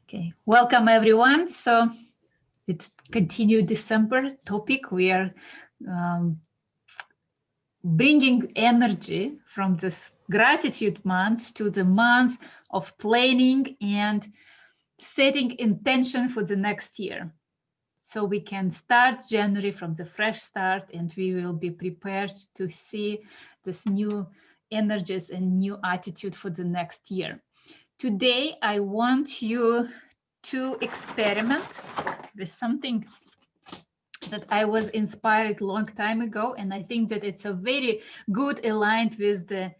Okay, welcome everyone. So it's continued December topic. We are bringing energy from this gratitude month to the month of planning and setting intention for the next year. So we can start January from the fresh start, and we will be prepared to see this new energies and new attitude for the next year. Today, I want you to experiment with something that I was inspired a long time ago, and I think that it's a very good aligned with the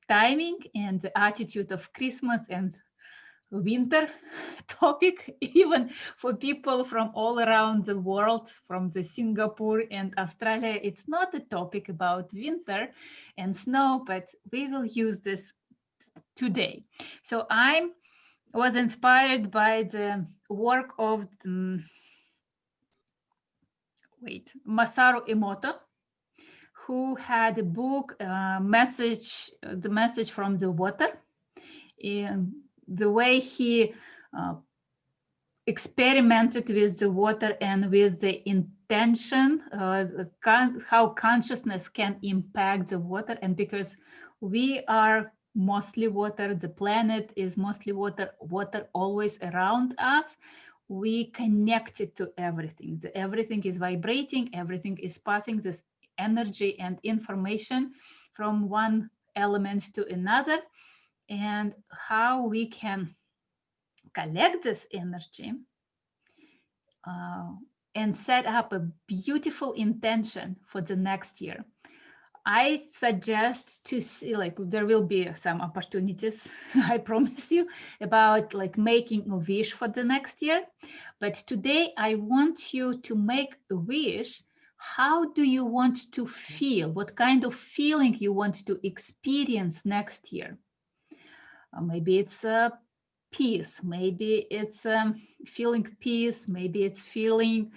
timing and the attitude of Christmas and winter topic, even for people from all around the world, from the Singapore and Australia. It's not a topic about winter and snow, but we will use this today. So I was inspired by the work of Masaru Emoto, who had a book, The Message from the Water. And the way he experimented with the water and with the intention, how consciousness can impact the water. And because we are mostly water, the planet is mostly water, water always around us, we connected to everything. Everything is vibrating, everything is passing this energy and information from one element to another, and how we can collect this energy and set up a beautiful intention for the next year. I suggest to see, like, there will be some opportunities, I promise you, about like making a wish for the next year. But today I want you to make a wish. How do you want to feel? What kind of feeling you want to experience next year? Maybe it's peace, maybe it's feeling peace, maybe it's feeling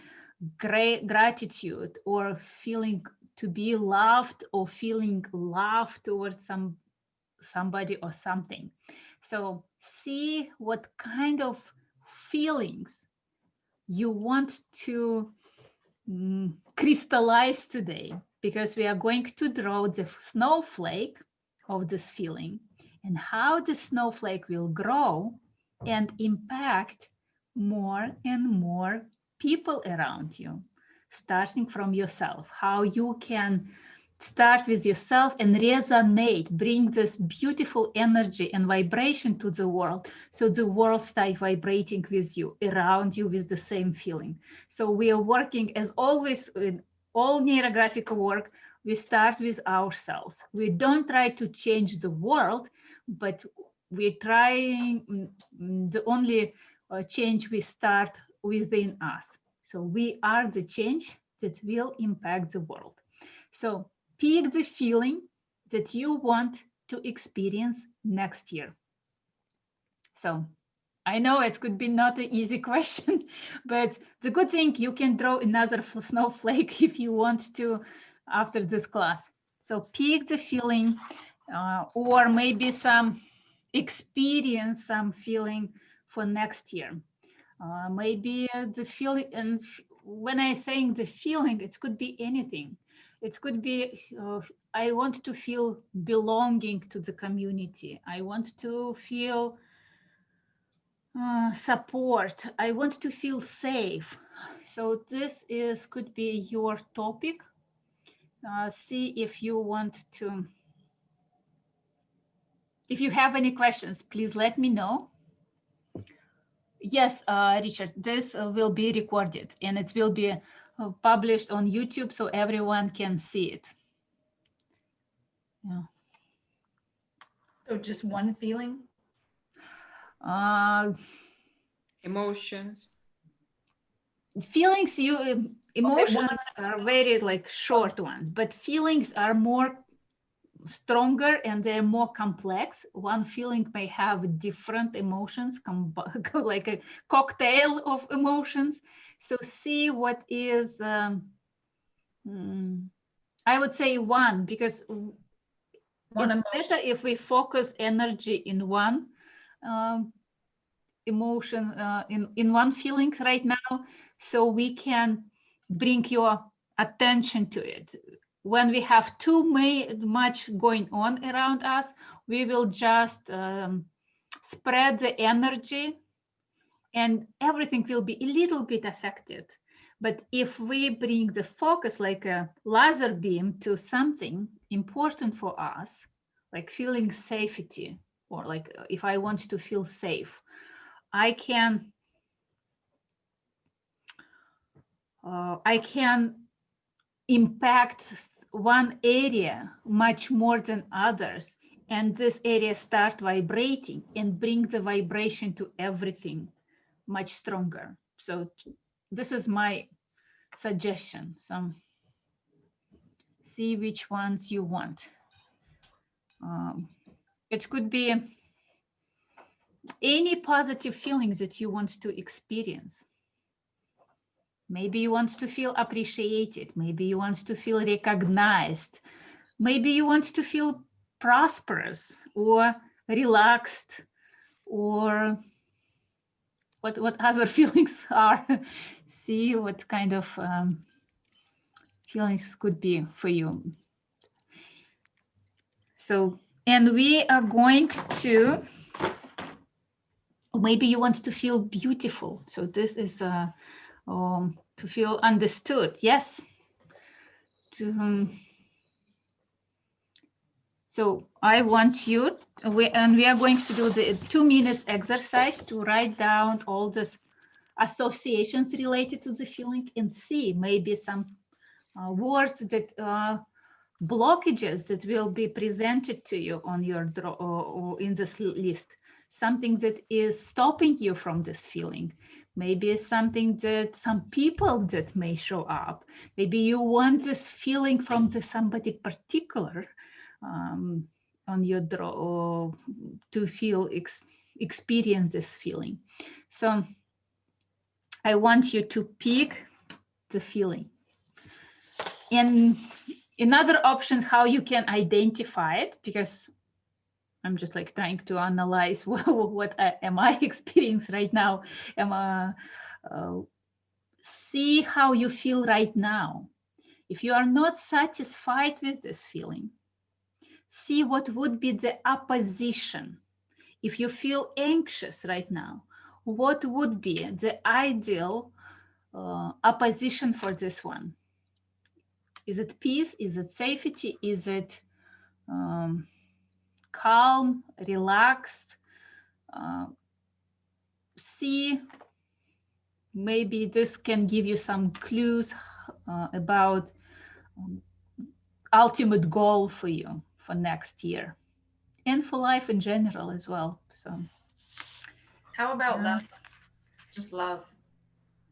great gratitude, or feeling to be loved, or feeling love towards somebody or something. So see what kind of feelings you want to crystallize today, because we are going to draw the snowflake of this feeling, and how the snowflake will grow and impact more and more people around you, starting from yourself. How you can start with yourself and resonate, bring this beautiful energy and vibration to the world, so the world starts vibrating with you, around you, with the same feeling. So we are working, as always in all Neurographica work, we start with ourselves. We don't try to change the world, but we're trying, the only change we start within us. So we are the change that will impact the world. So pick the feeling that you want to experience next year. So I know it could be not an easy question, but the good thing, you can draw another snowflake if you want to after this class. So pick the feeling, or maybe some experience, some feeling for next year. Maybe the feeling, and when I saying the feeling, it could be anything. It could be, I want to feel belonging to the community. I want to feel support. I want to feel safe. So this could be your topic. See if you want to, if you have any questions, please let me know. Yes, Richard, this will be recorded, and it will be published on YouTube so everyone can see it. Yeah. So just one feeling? Emotions. Feelings, emotions are very like short ones, but feelings are more stronger and they're more complex. One feeling may have different emotions, like a cocktail of emotions. So see what is, I would say one, because it's better if we focus energy in one emotion in one feeling right now, so we can bring your attention to it. When we have too much going on around us, we will just spread the energy and everything will be a little bit affected. But if we bring the focus like a laser beam to something important for us, like feeling safety, or like if I want to feel safe, I can impact one area much more than others, and this area start vibrating and bring the vibration to everything much stronger. So this is my suggestion. Some see which ones you want. It could be any positive feelings that you want to experience. Maybe you want to feel appreciated. Maybe you want to feel recognized. Maybe you want to feel prosperous or relaxed, or what other feelings are. See what kind of feelings could be for you. So, and we are going to, maybe you want to feel beautiful. So this is to feel understood. Yes. So I want you, and we are going to do the 2 minutes exercise to write down all these associations related to the feeling and see maybe some words that blockages that will be presented to you on your draw or in this list. Something that is stopping you from this feeling. Maybe something that some people that may show up. Maybe you want this feeling from somebody particular on your draw to feel experience this feeling. So I want you to pick the feeling. And another option how you can identify it, because I'm just like trying to analyze what am I experiencing right now. See how you feel right now. If you are not satisfied with this feeling, see what would be the opposition. If you feel anxious right now, what would be the ideal opposition for this one? Is it peace? Is it safety? Is it calm, relaxed? See, maybe this can give you some clues about ultimate goal for you for next year and for life in general as well. So how about love? Just love.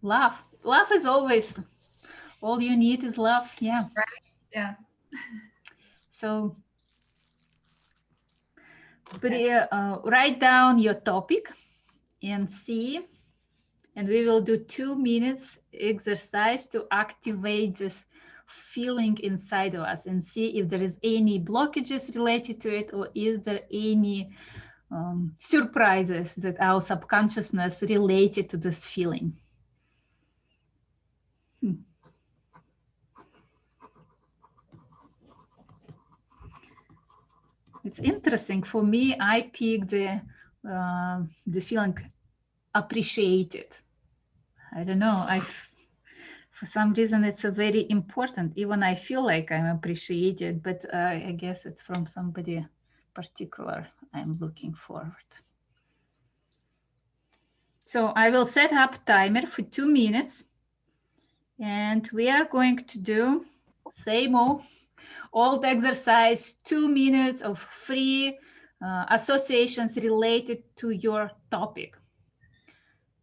Love is always all you need is love. Yeah. Right? Yeah. So write down your topic and see, and we will do 2 minutes exercise to activate this feeling inside of us and see if there is any blockages related to it, or is there any surprises that our subconsciousness related to this feeling. It's interesting for me. I picked the feeling appreciated. I don't know. For some reason it's a very important. Even I feel like I'm appreciated, but I guess it's from somebody particular I'm looking forward. So I will set up timer for 2 minutes, and we are going to do same old exercise, 2 minutes of free associations related to your topic.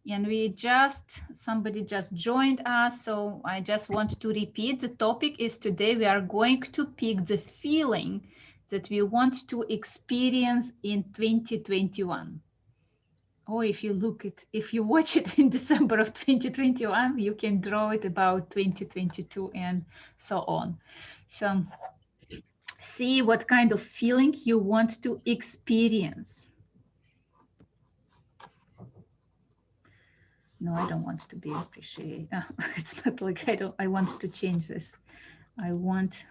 And somebody just joined us, so I just want to repeat. The topic is today we are going to pick the feeling that we want to experience in 2021. Or if you watch it in December of 2021, you can draw it about 2022 and so on. So see what kind of feeling you want to experience. No, I don't want to be appreciated. It's not like I want to change this. I want,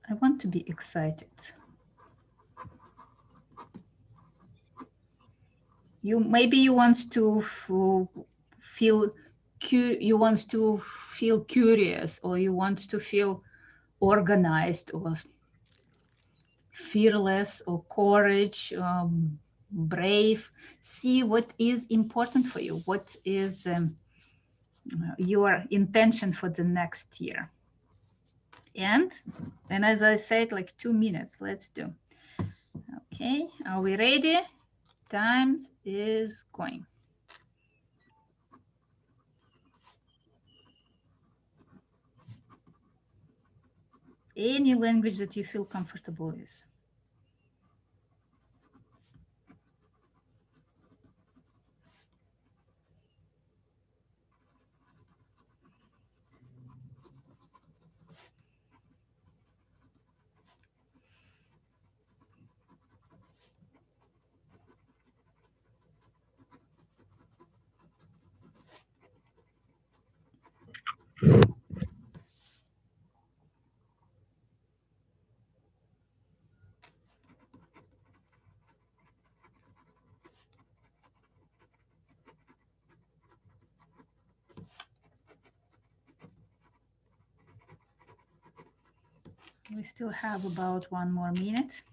I want to be excited. Maybe you want to feel curious, or you want to feel organized, or fearless, or courage, brave. See what is important for you. What is your intention for the next year? And as I said, like 2 minutes, let's do. Okay, are we ready? Time is going. Any language that you feel comfortable with. We still have about 1 more minute.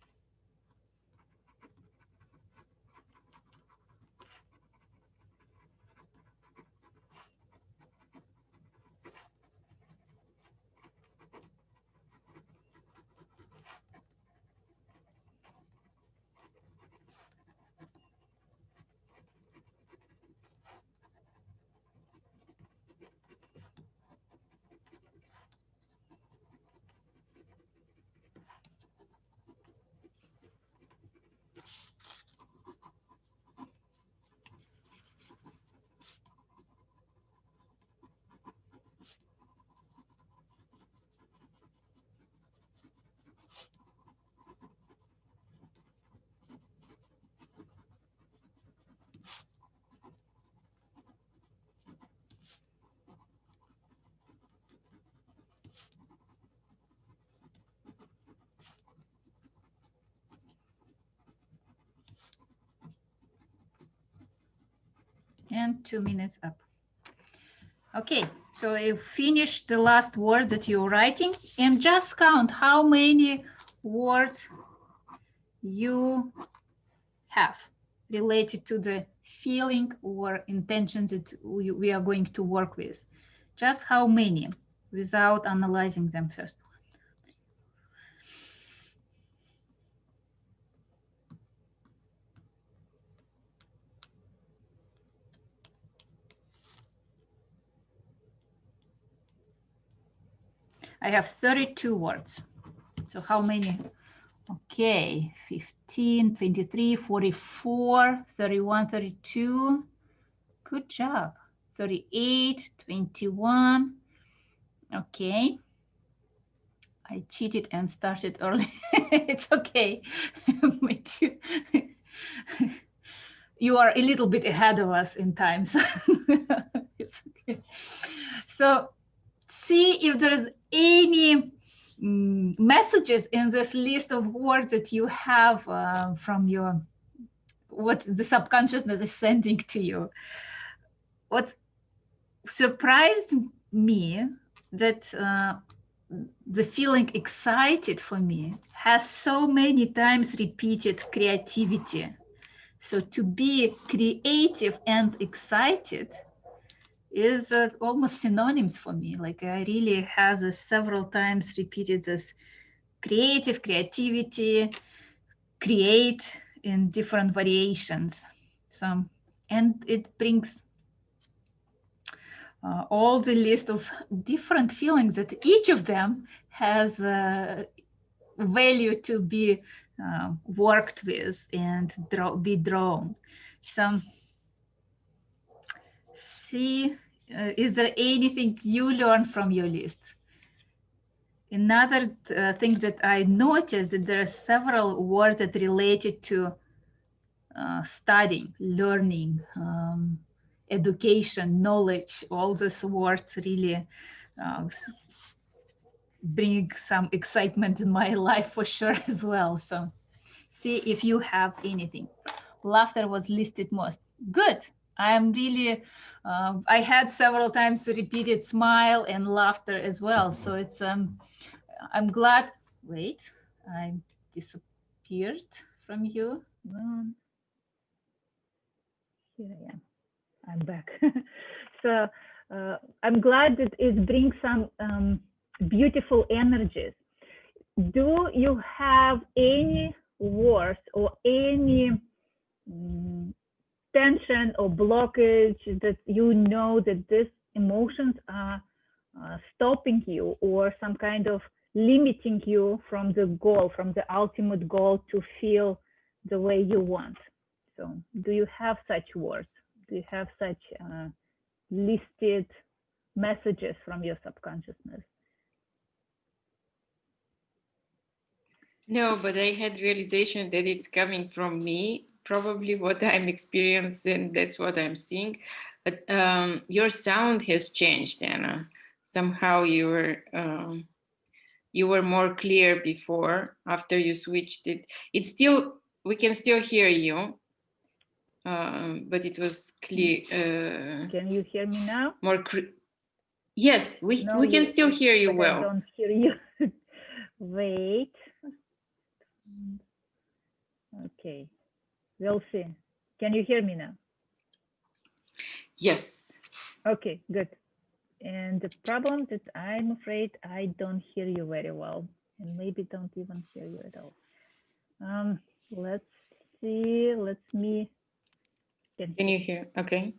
And 2 minutes up. Okay, so you finish the last word that you're writing, and just count how many words you have related to the feeling or intention that we are going to work with. Just how many, without analyzing them first. I have 32 words. So how many? Okay, 15, 23, 44, 31, 32. Good job. 38, 21. Okay. I cheated and started early. It's okay. Me too. You are a little bit ahead of us in time. So it's okay. So see if there's any messages in this list of words that you have from your, what the subconsciousness is sending to you. What surprised me that the feeling excited for me has so many times repeated creativity. So to be creative and excited is almost synonyms for me. Like I really has several times repeated this creativity, create in different variations. So, and it brings all the list of different feelings that each of them has value to be worked with and be drawn. So see, is there anything you learned from your list? Another thing that I noticed that there are several words that related to studying, learning, education, knowledge. All these words really bring some excitement in my life for sure as well. So see if you have anything. Laughter was listed most. Good. I'm really, I had several times repeated smile and laughter as well. So it's, I'm glad, wait, I disappeared from you. Here I am, I'm back. So I'm glad that it brings some beautiful energies. Do you have any words or any tension or blockage that you know that these emotions are stopping you or some kind of limiting you from the goal, from the ultimate goal to feel the way you want? So do you have such words? Do you have such listed messages from your subconsciousness? No, but I had realization that it's coming from me, probably what I'm experiencing, that's what I'm seeing. But your sound has changed, Anna. Somehow you were more clear before. After you switched it, it's still, we can still hear you, but it was clear. Can you hear me now? More. Yes, we can still hear you well. I don't hear you. Wait. Okay, we'll see. Can you hear me now? Yes. Okay, good. And the problem is I'm afraid I don't hear you very well, and maybe don't even hear you at all. Let's see. Let me. Can you hear? Okay.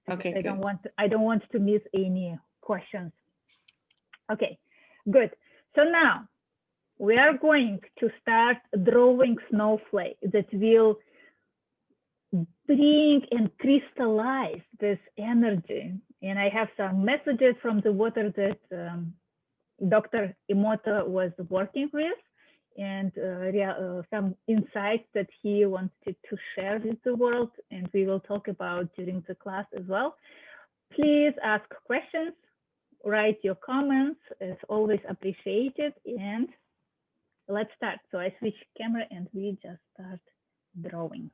Okay. I don't want to miss any questions. Okay, good. So now we are going to start drawing snowflake that will bring and crystallize this energy. And I have some messages from the water that Dr. Emoto was working with, and some insights that he wanted to share with the world, and we will talk about during the class as well. Please ask questions, write your comments, it's always appreciated, and let's start. So I switch camera and we just start drawing.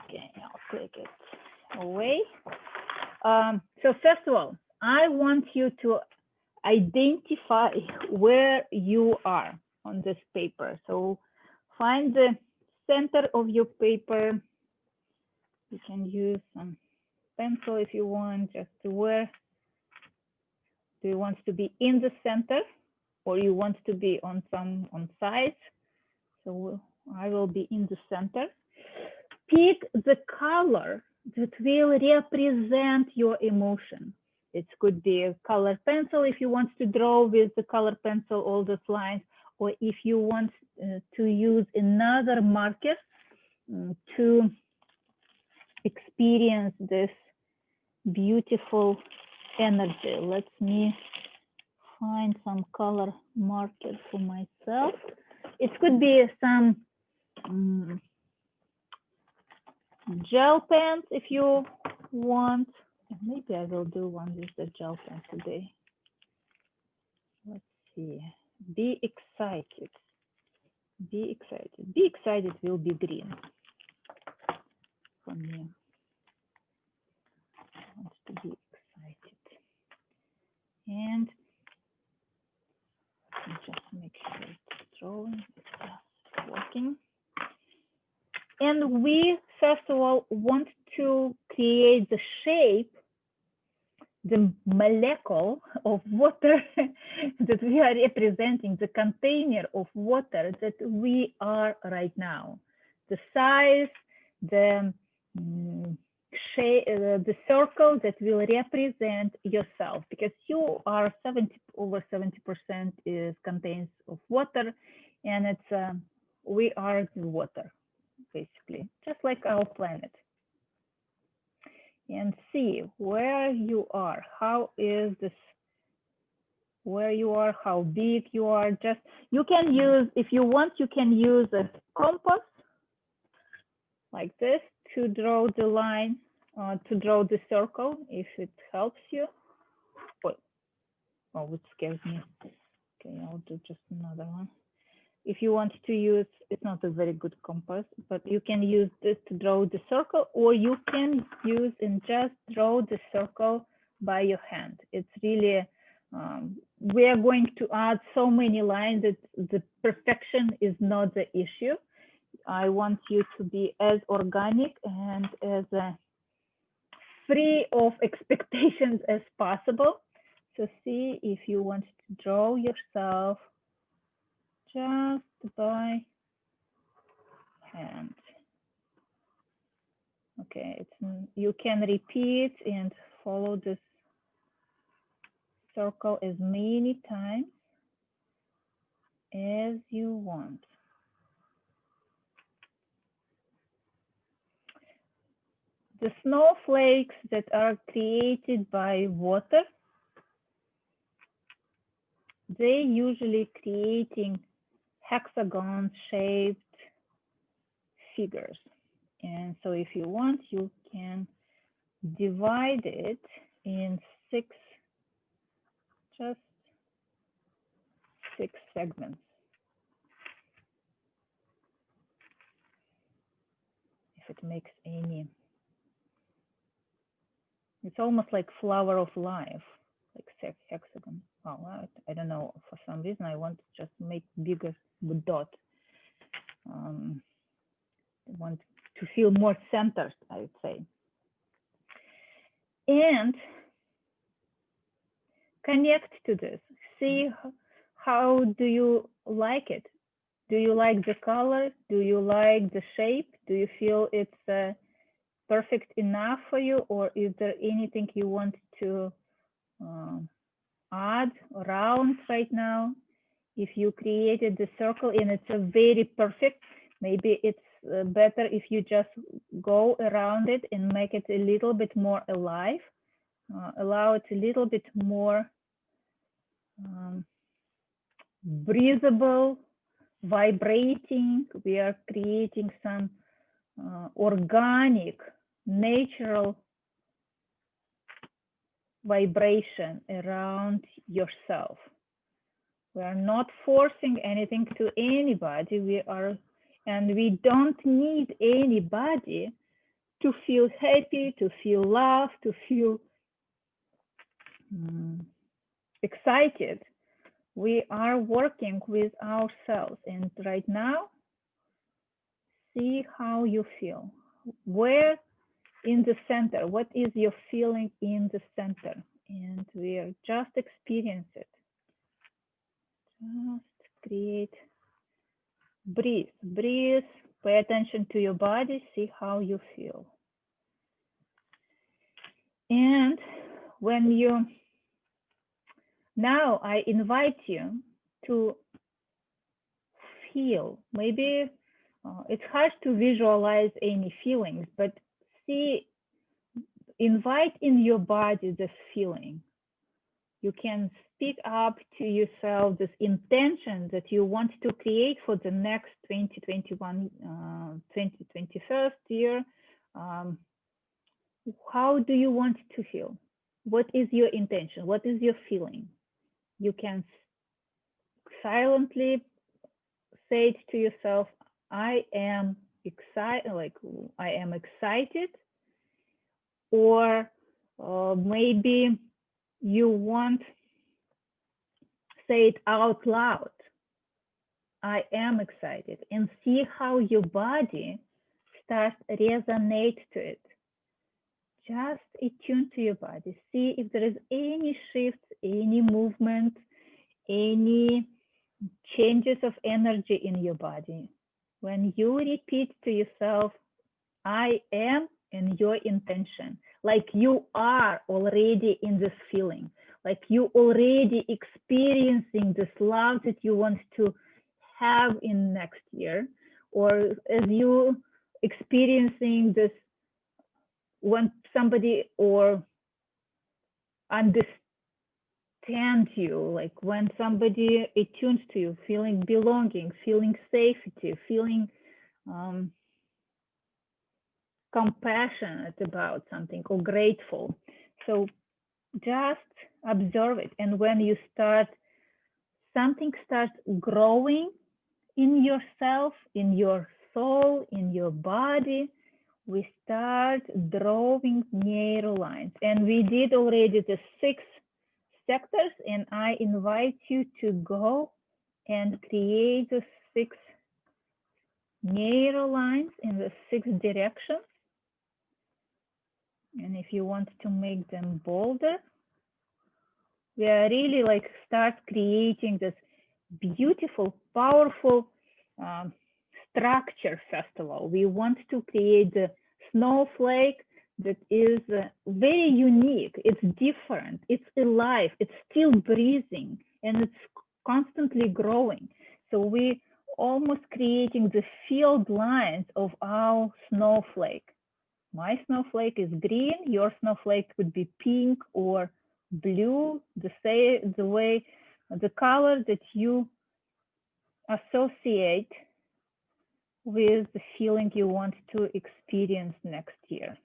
Okay, I'll take it away. So first of all, I want you to identify where you are on this paper. So find the center of your paper. You can use some pencil if you want, just to where do you want to be in the center, or you want to be on sides. So I will be in the center. Pick the color that will represent your emotion. It could be a color pencil if you want to draw with the color pencil all those lines, or if you want to use another marker to experience this beautiful energy. Let me find some color marker for myself. It could be some gel pens if you want. Maybe I will do one with the gel pen today. Let's see. Be excited. Be excited. Be excited will be green for me. I want to be excited. And just make sure it's drawing, it's working. And we, first of all, want to create the shape, the molecule of water that we are representing, the container of water that we are right now. The size, the shape, the circle that will represent yourself, because you are over 70% is contains of water, and it's we are the water, basically, just like our planet. and see where you are. How is this, where you are, how big you are. Just, you can use, if you want, you can use a compass like this to draw the line, to draw the circle, if it helps you. Oh, it scares me. Okay, I'll do just another one. If you want to use, it's not a very good compass, but you can use this to draw the circle, or you can use and just draw the circle by your hand. It's really, we are going to add so many lines that the perfection is not the issue. I want you to be as organic and as free of expectations as possible. So see if you want to draw yourself just by hand. Okay, it's, you can repeat and follow this circle as many times as you want. The snowflakes that are created by water, they usually creating hexagon shaped figures. And so if you want, you can divide it in just 6 segments. If it makes any, it's almost like flower of life, like hexagon. Oh, I don't know, for some reason I want to just make bigger with dot. I want to feel more centered, I would say. And connect to this. See how do you like it? Do you like the color? Do you like the shape? Do you feel it's perfect enough for you? Or is there anything you want to add around right now? If you created the circle and it's a very perfect, maybe it's better if you just go around it and make it a little bit more alive. Allow it a little bit more breathable, vibrating. We are creating some organic, natural vibration around yourself. We are not forcing anything to anybody. We are, and we don't need anybody to feel happy, to feel love, to feel excited. We are working with ourselves, and right now, see how you feel. Where in the center, what is your feeling in the center? And we are just experience it. Just create, breathe, pay attention to your body, see how you feel. And when you, now I invite you to feel, maybe it's hard to visualize any feelings, but see, invite in your body this feeling. You can speak up to yourself this intention that you want to create for the next 2021, 2021st year. How do you want to feel? What is your intention? What is your feeling? You can silently say it to yourself, I am excited, like I am excited, or maybe you want say it out loud. I am excited, and see how your body starts resonate to it. Just attune to your body. See if there is any shifts, any movement, any changes of energy in your body. When you repeat to yourself, I am, and your intention, like you are already in this feeling, like you already experiencing this love that you want to have in next year, or as you experiencing this when somebody or understands you, like when somebody attunes to you, feeling belonging, feeling safety, feeling compassionate about something or grateful. So just observe it. And when you start, something starts growing in yourself, in your soul, in your body, we start drawing neural lines. And we did already the 6 sectors, and I invite you to go and create the 6 neural lines in the 6 directions. And if you want to make them bolder, we are really like start creating this beautiful, powerful structure. First of all, we want to create the snowflake that is very unique. It's different. It's alive. It's still breathing, and it's constantly growing. So we almost creating the field lines of our snowflake. My snowflake is green. Your snowflake could be pink or blue, the color that you associate with the feeling you want to experience next year.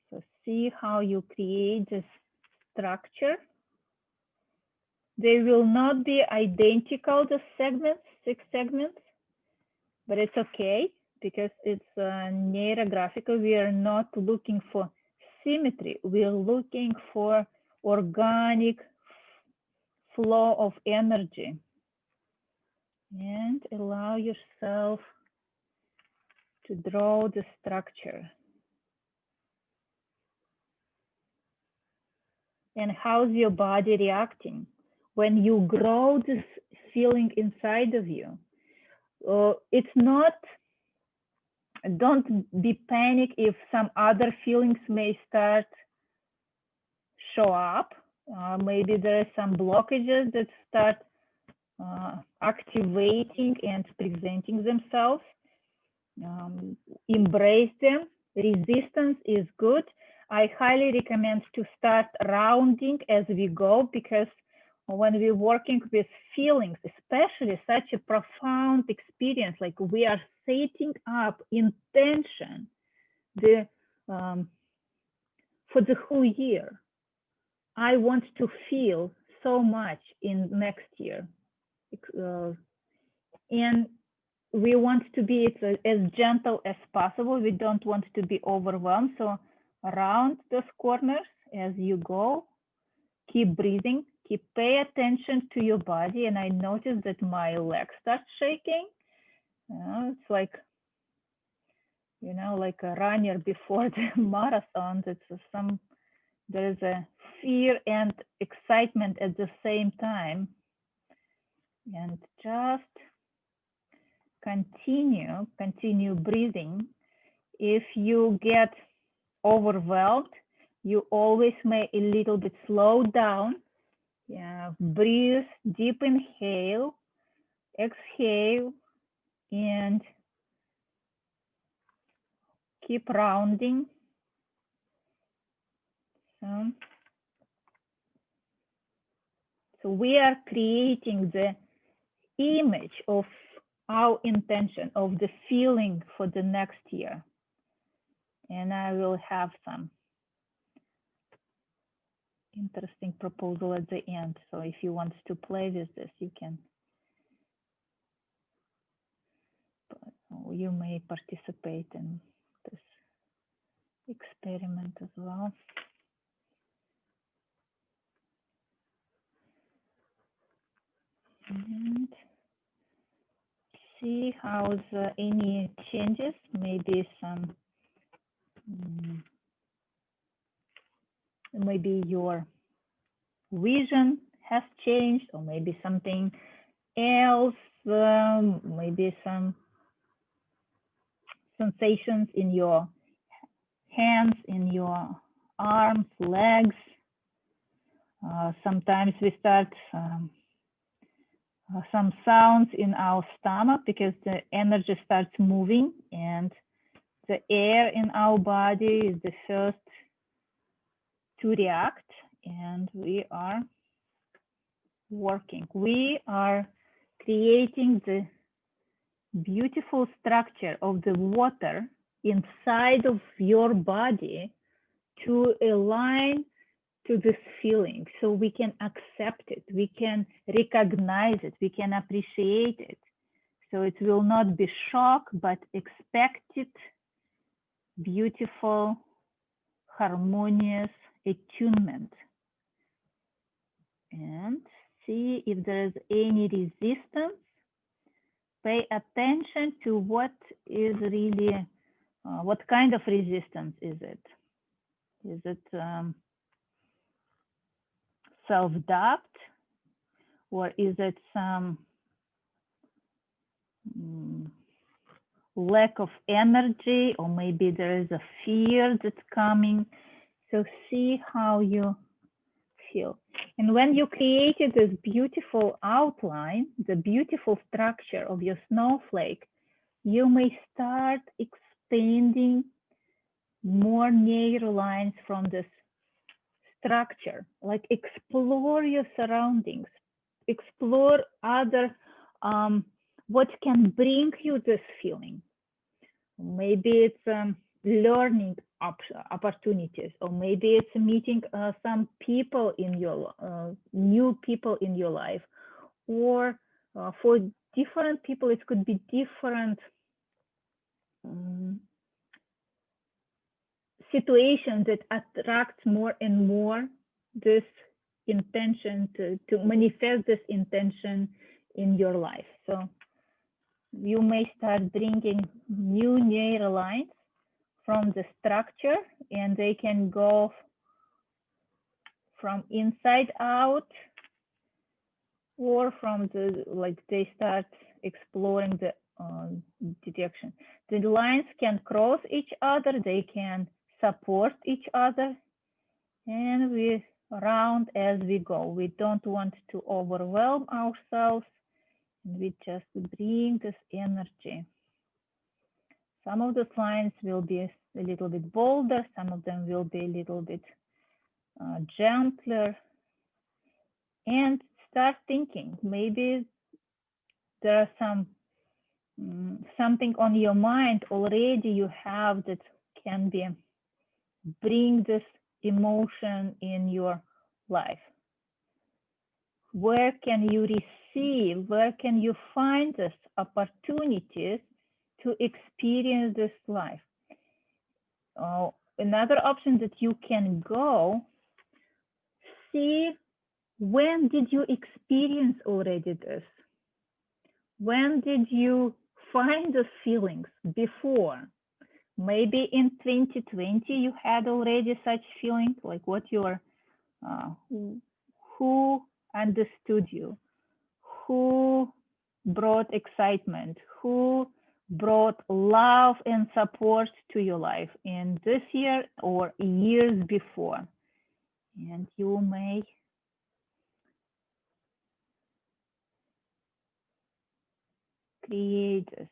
So see how you create this structure. They will not be identical, the segments, 6 segments, but it's okay because it's Neurographica. We are not looking for symmetry. We are looking for organic flow of energy. And allow yourself to draw the structure. And how's your body reacting when you grow this feeling inside of you? It's not, don't be panic if some other feelings may start show up. Maybe there are some blockages that start activating and presenting themselves. Embrace them. Resistance is good. I highly recommend to start rounding as we go, because when we're working with feelings, especially such a profound experience, like we are setting up intention for the whole year. I want to feel so much in next year. And we want to be as gentle as possible. We don't want to be overwhelmed. So around those corners as you go, keep breathing, pay attention to your body. And I noticed that my legs start shaking. It's like, you know, like a runner before the marathon. There is a fear and excitement at the same time. And just continue breathing. If you get overwhelmed, you always may a little bit slow down. Yeah, breathe, deep inhale, exhale, and keep rounding. So we are creating the image of our intention, of the feeling for the next year. And I will have some interesting proposal at the end. So if you want to play with this, you can. You may participate in this experiment as well. And see how's any changes, maybe some, maybe your vision has changed, or maybe something else, maybe some sensations in your hands, in your arms, legs. Sometimes we start some sounds in our stomach because the energy starts moving, and The air in our body is the first to react, and we are working. We are creating the beautiful structure of the water inside of your body to align to this feeling, so we can accept it, we can recognize it, we can appreciate it. So it will not be shock, but expected, beautiful, harmonious attunement. And see if there is any resistance. Pay attention to what is really, what kind of resistance is it? Is it self-doubt, or is it some lack of energy, or maybe there is a fear that's coming? So see how you feel. And when you created this beautiful outline, the beautiful structure of your snowflake, you may start expanding more neural lines from this structure. Like, explore your surroundings, explore other, what can bring you this feeling. Maybe it's learning opportunities, or maybe it's meeting some people in your new people in your life, or for different people it could be different situations that attract more and more this intention to manifest this intention in your life. So you may start bringing new neural lines from the structure, and they can go from inside out, or from the, like, they start exploring the direction. The lines can cross each other, they can support each other, and we round as we go. We don't want to overwhelm ourselves. We just bring this energy. Some of the lines will be a little bit bolder, some of them will be a little bit gentler. And start thinking, maybe there are some something on your mind already you have that can be bring this emotion in your life. Where can you receive, where can you find this opportunities to experience this life? Another option that you can go, see when did you experience already this? When did you find the feelings before? Maybe in 2020 you had already such feelings, like what your, who understood you, who brought excitement, who brought love and support to your life in this year or years before. And you may create this.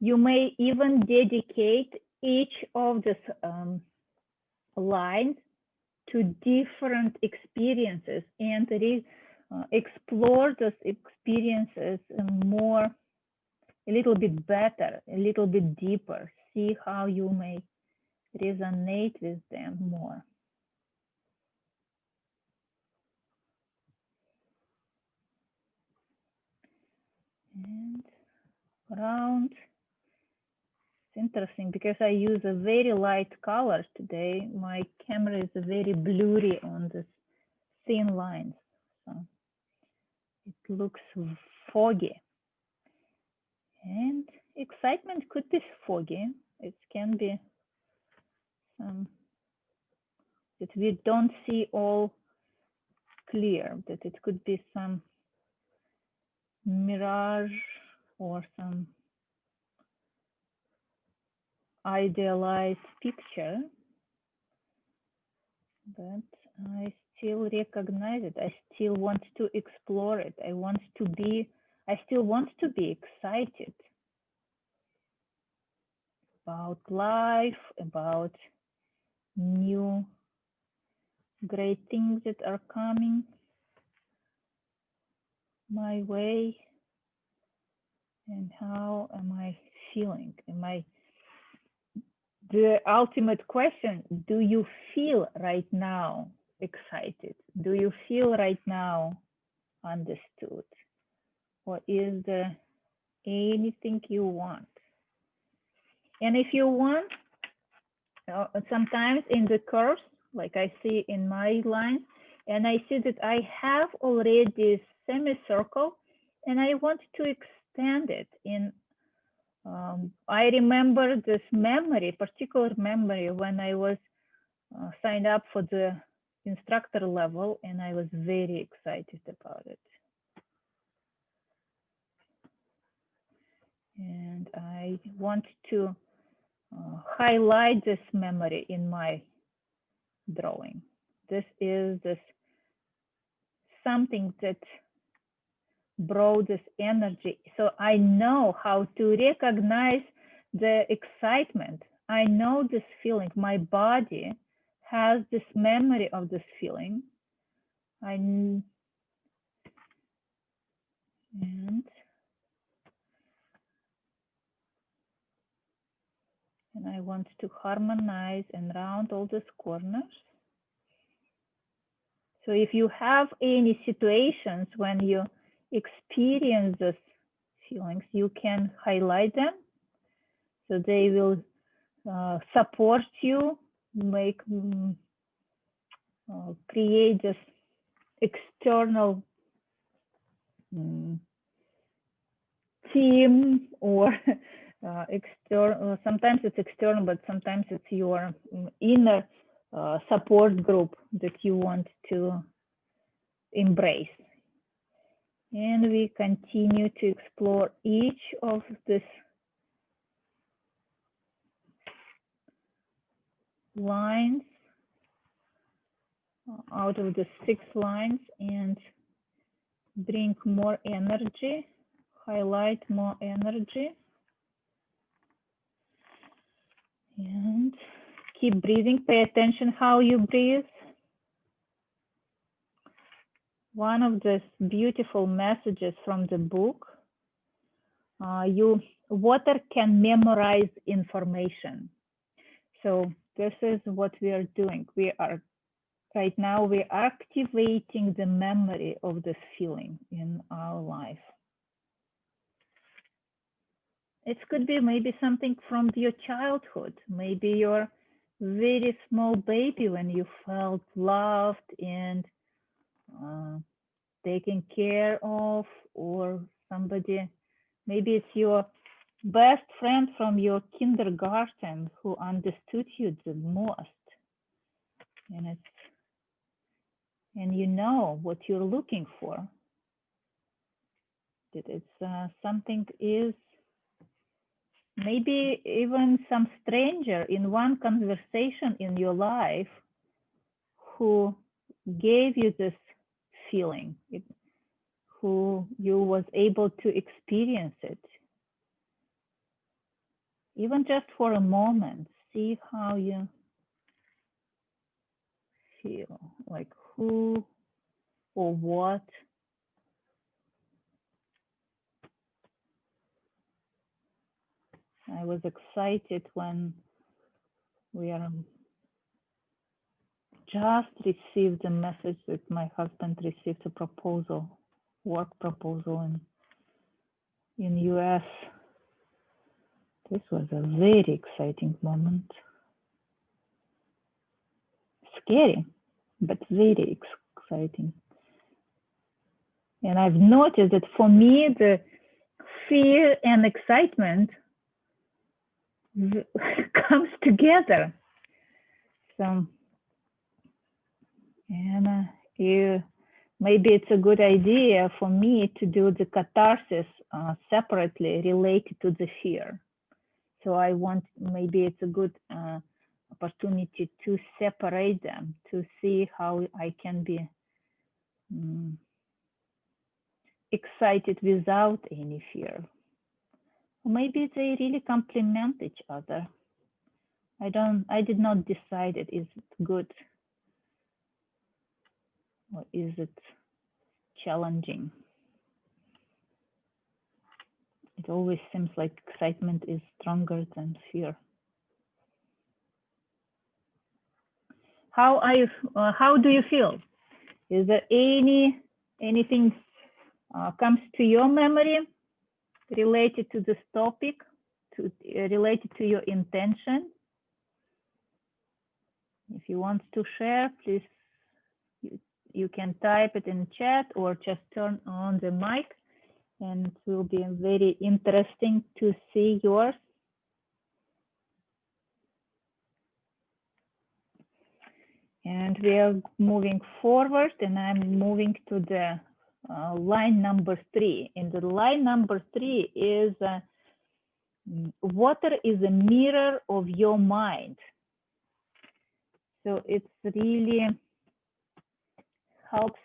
You may even dedicate each of these lines to different experiences and explore those experiences more, a little bit better, a little bit deeper. See how you may resonate with them more. And round. It's interesting because I use a very light color today. My camera is very blurry on this thin lines, so it looks foggy. And excitement could be foggy. It can be that we don't see all clear, that it could be some mirage or some idealized picture, but I still recognize it. I still want to explore it. I still want to be excited. about life, about new great things that are coming my way. And how am I feeling? The ultimate question, do you feel right now excited? Do you feel right now understood? Or is there anything you want? And if you want, sometimes in the curves, like I see in my line, and I see that I have already this semicircle, and I want to expand it. I remember this memory, particular memory, when I was signed up for the instructor level, and I was very excited about it. And I want to highlight this memory in my drawing. This is something that brought this energy. So I know how to recognize the excitement. I know this feeling. My body has this memory of this feeling. And I want to harmonize and round all these corners. So if you have any situations when you experience these feelings, you can highlight them. So they will support you, create this external team or external. Sometimes it's external, but sometimes it's your inner support group that you want to embrace. And we continue to explore each of these lines out of the 6 lines and bring more energy, highlight more energy. And keep breathing, pay attention how you breathe. One of the beautiful messages from the book, water can memorize information. So this is what we are doing. Right now, we're activating the memory of this feeling in our life. It could be maybe something from your childhood. Maybe you're very small baby when you felt loved and taken care of, or somebody, maybe it's your best friend from your kindergarten who understood you the most. And you know what you're looking for. That it's something is maybe even some stranger in one conversation in your life who gave you this feeling, who you was able to experience it. Even just for a moment, see how you feel, like who or what. I was excited when we just received a message that my husband received a proposal, work proposal in US. This was a very exciting moment. Scary, but very exciting. And I've noticed that for me, the fear and excitement comes together. So, and maybe it's a good idea for me to do the catharsis separately related to the fear. So I want, maybe it's a good opportunity to separate them, to see how I can be excited without any fear. Maybe they really complement each other. I did not decide it. Is it good or is it challenging? It always seems like excitement is stronger than fear. How do you feel? Is there anything comes to your memory related to this topic, related to your intention? If you want to share, please, you can type it in chat or just turn on the mic, and it will be very interesting to see yours. And we are moving forward, and I'm moving to the line number 3. And the line number 3 is water is a mirror of your mind. So it's really helps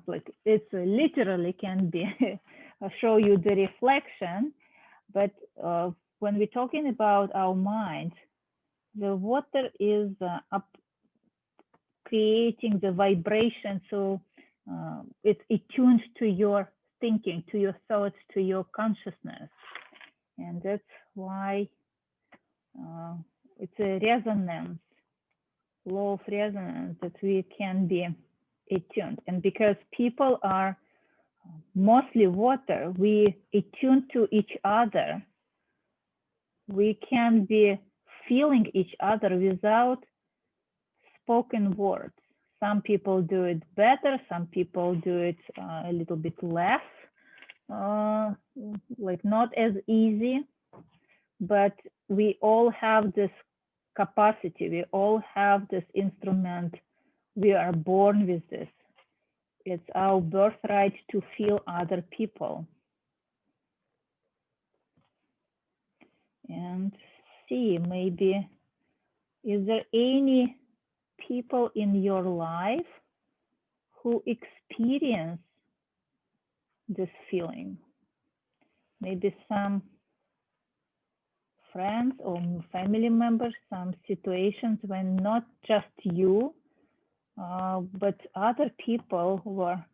like it's literally can be show you the reflection, but when we're talking about our mind, the water is up creating the vibration, so it's attuned to your thinking, to your thoughts, to your consciousness, and that's why it's a resonance, law of resonance, that we can be attuned. And because people are mostly water, we attune to each other. We can be feeling each other without spoken words. Some people do it better, some people do it a little bit less, like not as easy, but we all have this capacity, we all have this instrument, we are born with this. It's our birthright to feel other people. And see, maybe, is there any people in your life who experience this feeling? Maybe some friends or family members, some situations when not just you, but other people who are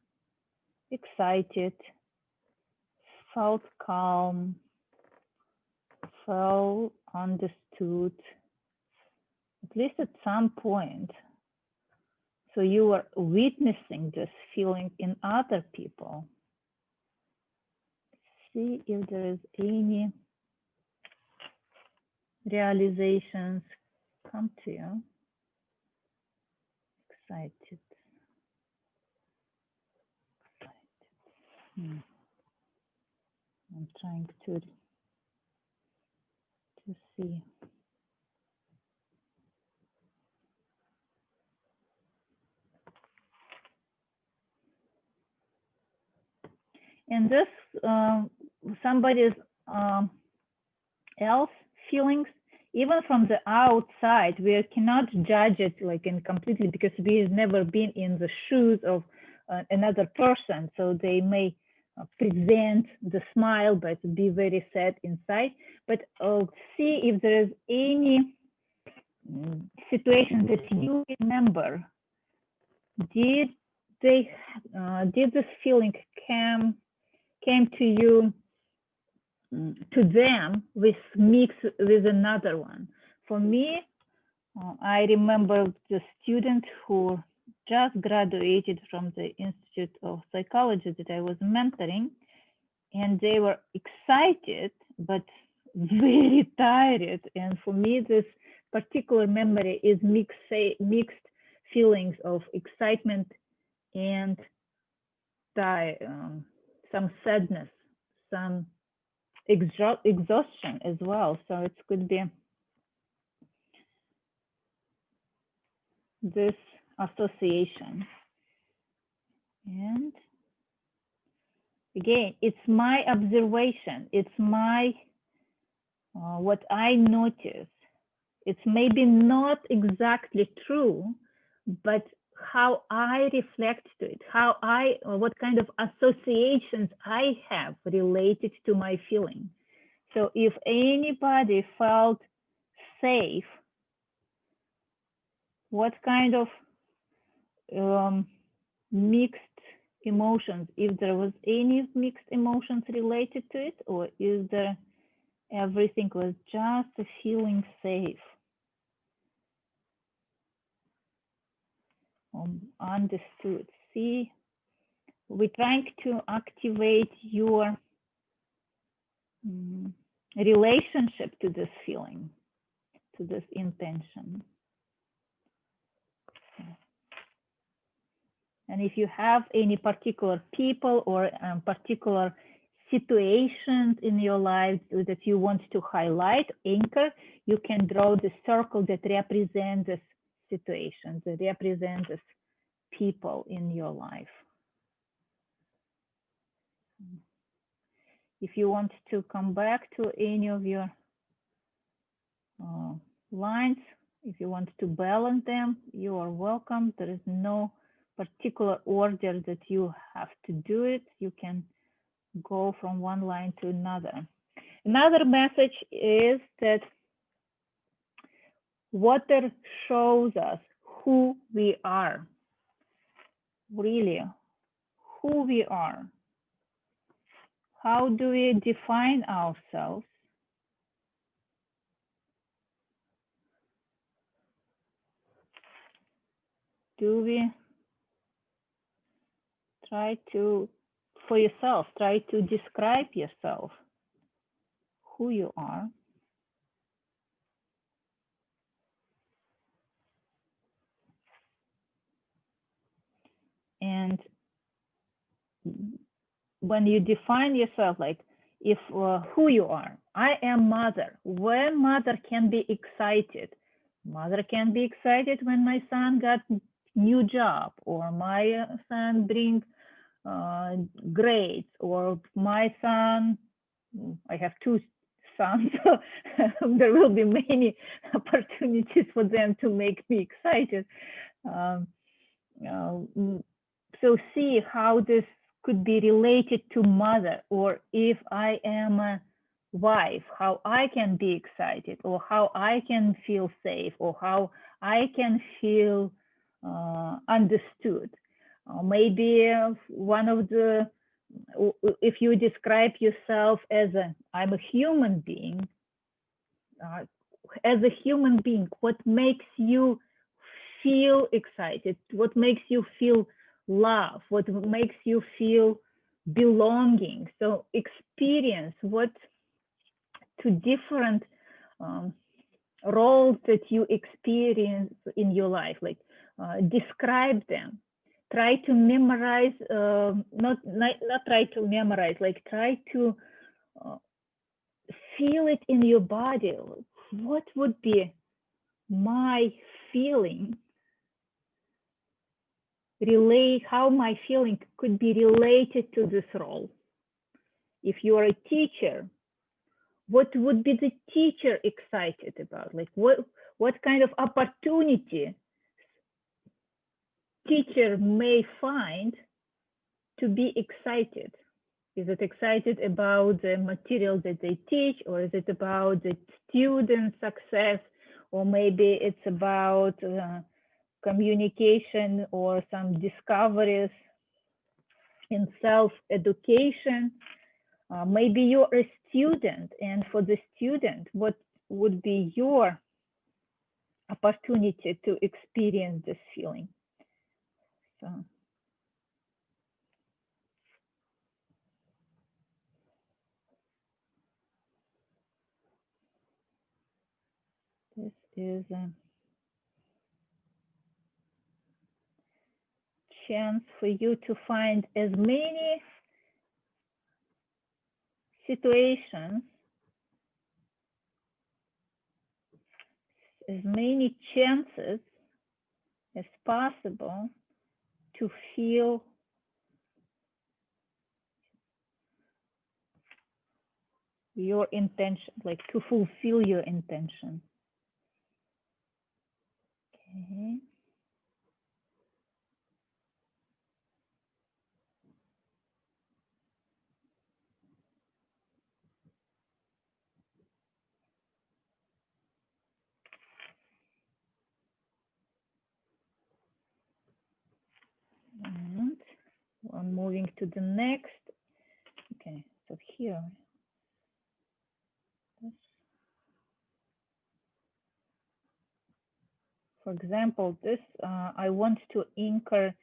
excited, felt calm, felt understood, at least at some point. So you are witnessing this feeling in other people. See if there is any realizations come to you. Excited. I'm trying to see. And this somebody's else feelings, even from the outside, we cannot judge it like in completely, because we have never been in the shoes of another person. So they may present the smile, but be very sad inside. But see if there is any situation that you remember. Did this feeling came to you, to them, with mix with another one? For me, I remember the student who just graduated from the Institute of Psychology that I was mentoring, and they were excited but very tired. And for me, this particular memory is mixed feelings of excitement and some sadness, some exhaustion as well. So it could be this association. And again, it's my observation, it's my what I notice. It's maybe not exactly true, but how I reflect to it, what kind of associations I have related to my feeling. So if anybody felt safe what kind of mixed emotions, if there was any mixed emotions related to it, or is there everything was just a feeling safe, understood. See, we're trying to activate your relationship to this feeling, to this intention. And if you have any particular people or particular situations in your life that you want to highlight, anchor, you can draw the circle that represents this situation, that represents this people in your life. If you want to come back to any of your lines, if you want to balance them, you are welcome. There is no particular order that you have to do it. You can go from one line to another. Another message is that water shows us who we are, really, who we are. How do we define ourselves? Do we try to, for yourself, try to describe yourself, who you are? And when you define yourself, like if who you are, I am mother. When mother can be excited, mother can be excited when my son got new job, or my son bring grades, or my son, I have two sons, so there will be many opportunities for them to make me excited. So see how this could be related to mother, or if I am a wife, how I can be excited, or how I can feel safe, or how I can feel understood. Maybe one of the, if you describe yourself as I'm a human being, as a human being, what makes you feel excited? What makes you feel love? What makes you feel belonging? So experience what two different roles that you experience in your life, like describe them. Try to memorize, not try to memorize, like try to feel it in your body. What would be my feeling, relate how my feeling could be related to this role? If you are a teacher, what would be the teacher excited about? Like what kind of opportunity teacher may find to be excited? Is it excited about the material that they teach, or is it about the student success, or maybe it's about communication or some discoveries in self-education? Maybe you're a student, and for the student, what would be your opportunity to experience this feeling? So this is a chance for you to find as many situations, as many chances as possible to feel your intention, like to fulfill your intention. Okay. I'm moving to the next. Okay, so here. For example, this, I want to anchor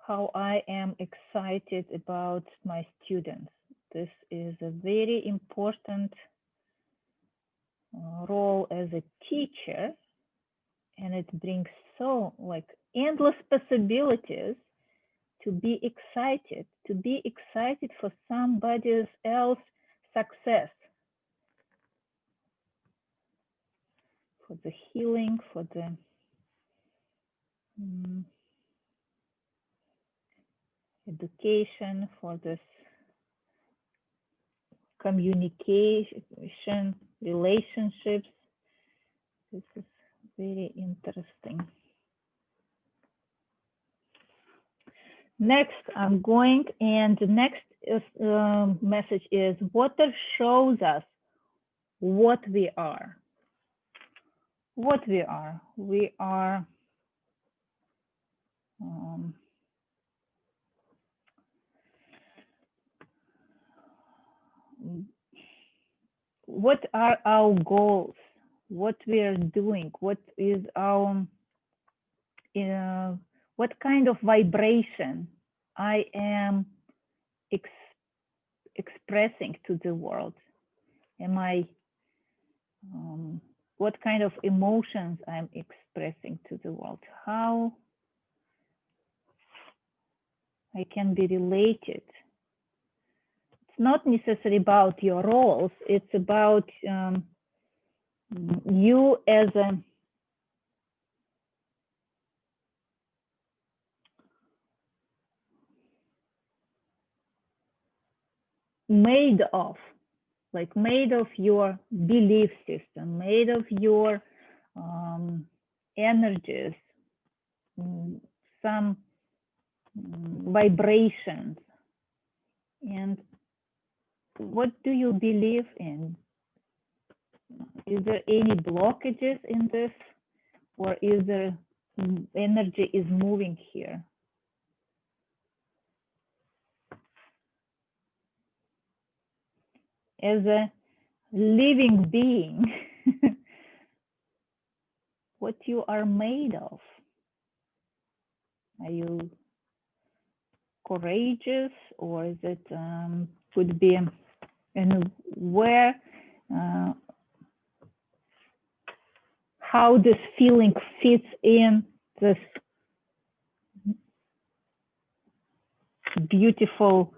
how I am excited about my students. This is a very important role as a teacher, and it brings so like endless possibilities to be excited for somebody else's success, for the healing, for the education, for this communication, relationships. This is very interesting. Next, I'm going, and the next message is water shows us what we are. What we are. We are what are our goals? What we are doing? What is our what kind of vibration I am expressing to the world? Am I what kind of emotions I'm expressing to the world? How I can be related. It's not necessarily about your roles. It's about you as a made of your belief system, made of your energies, some vibrations. And what do you believe in? Is there any blockages in this, or is there energy is moving here? As a living being, what you are made of? Are you courageous, or is it could be, and where how this feeling fits in this beautiful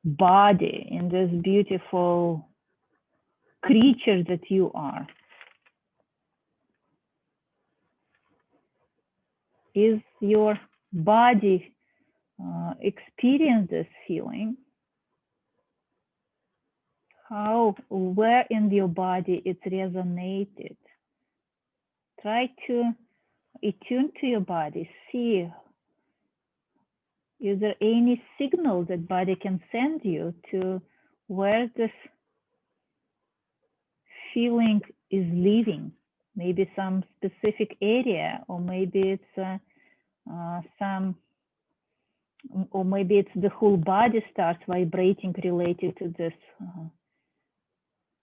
body, in this beautiful creature that you are? Is your body experience this feeling? How, where in your body it resonated? Try to attune to your body. See, is there any signal that body can send you to where this feeling is living? Maybe some specific area, or maybe it's or maybe it's the whole body starts vibrating related to this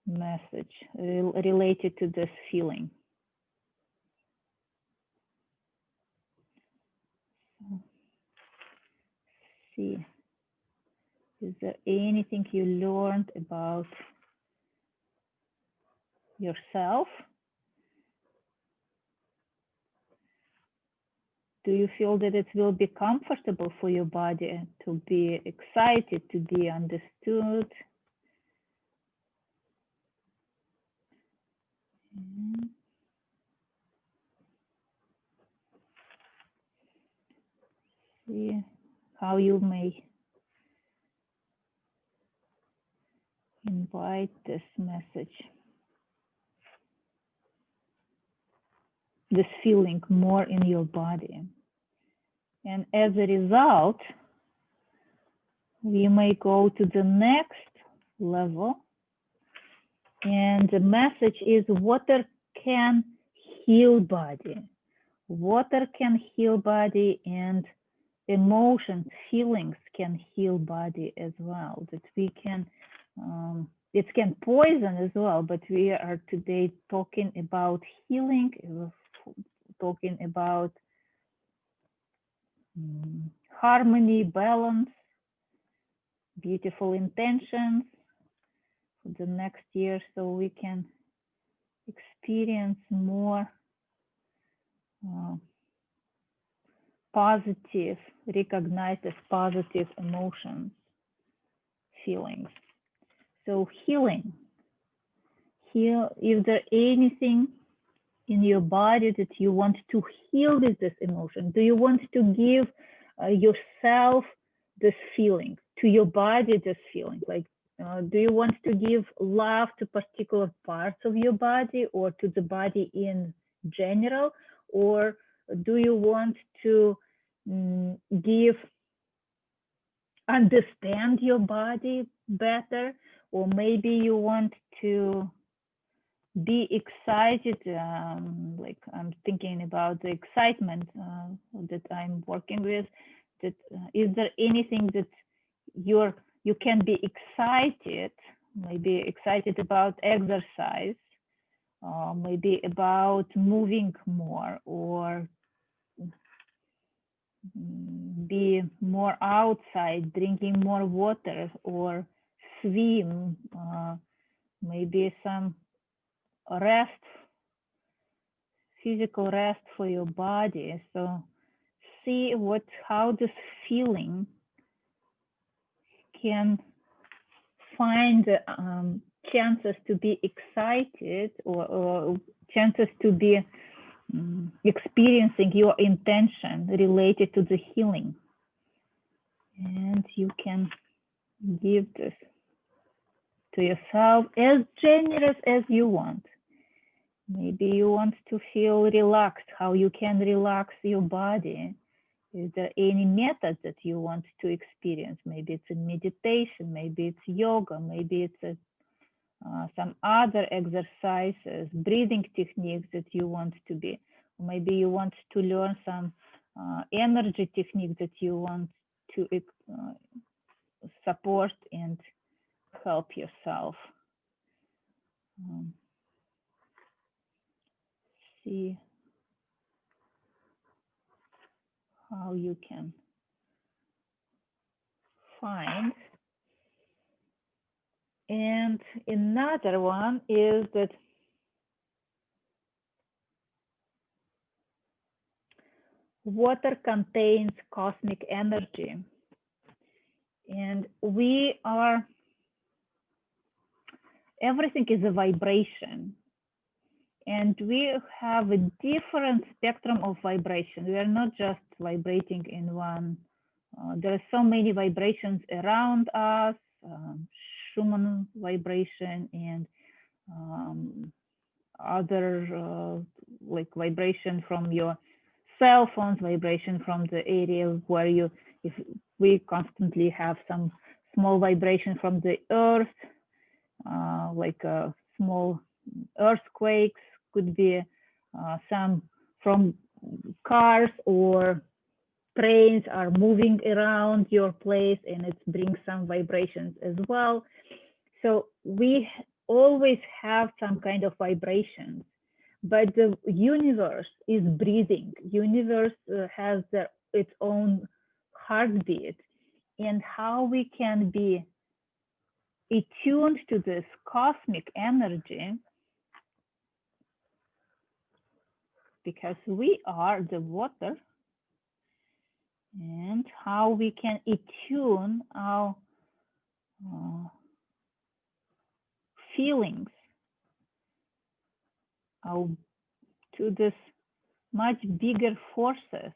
message, related to this feeling. See, is there anything you learned about yourself? Do you feel that it will be comfortable for your body to be excited, to be understood? See how you may invite this message, this feeling more in your body. And as a result, we may go to the next level. And the message is water can heal body. Water can heal body and emotions, feelings can heal body as well, that we can, it can poison as well, but we are today talking about healing, talking about harmony, balance, beautiful intentions for the next year, so we can experience more positive, recognized as positive emotions, feelings. So healing. Heal. Is there anything in your body that you want to heal with this emotion? Do you want to give yourself this feeling, to your body this feeling? Like, do you want to give love to particular parts of your body or to the body in general? Or do you want to understand your body better? Or maybe you want to be excited, like I'm thinking about the excitement that I'm working with, that is there anything that you can be excited, maybe excited about exercise, maybe about moving more, or be more outside, drinking more water, or swim, maybe some rest, physical rest for your body. So see how this feeling can find chances to be excited, or chances to be experiencing your intention related to the healing. And you can give this to yourself as generous as you want. Maybe you want to feel relaxed, how you can relax your body. Is there any method that you want to experience? Maybe it's a meditation, maybe it's yoga, maybe it's some other exercises, breathing techniques that you want to be. Maybe you want to learn some energy technique that you want to support and help yourself. See how you can find. And another one is that water contains cosmic energy, and everything is a vibration, and we have a different spectrum of vibration. We are not just vibrating in one. There are so many vibrations around us, Schumann vibration and other like vibration from your cell phones, vibration from the area where if we constantly have some small vibration from the earth, like small earthquakes, could be some from cars or trains are moving around your place, and it brings some vibrations as well. So we always have some kind of vibrations, but the universe is breathing. Universe has its own heartbeat, and how we can be attuned to this cosmic energy, because we are the water, and how we can attune our feelings to this much bigger forces,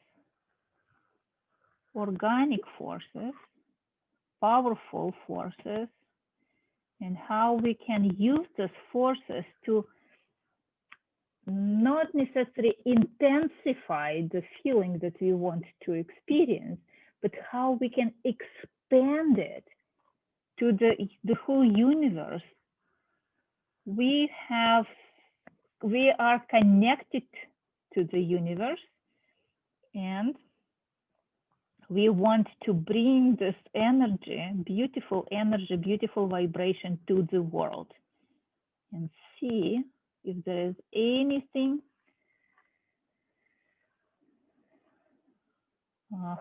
organic forces, powerful forces, and how we can use these forces to not necessarily intensify the feeling that we want to experience, but how we can expand it to the whole universe. We are connected to the universe, and we want to bring this energy, beautiful vibration to the world, and see if there is anything.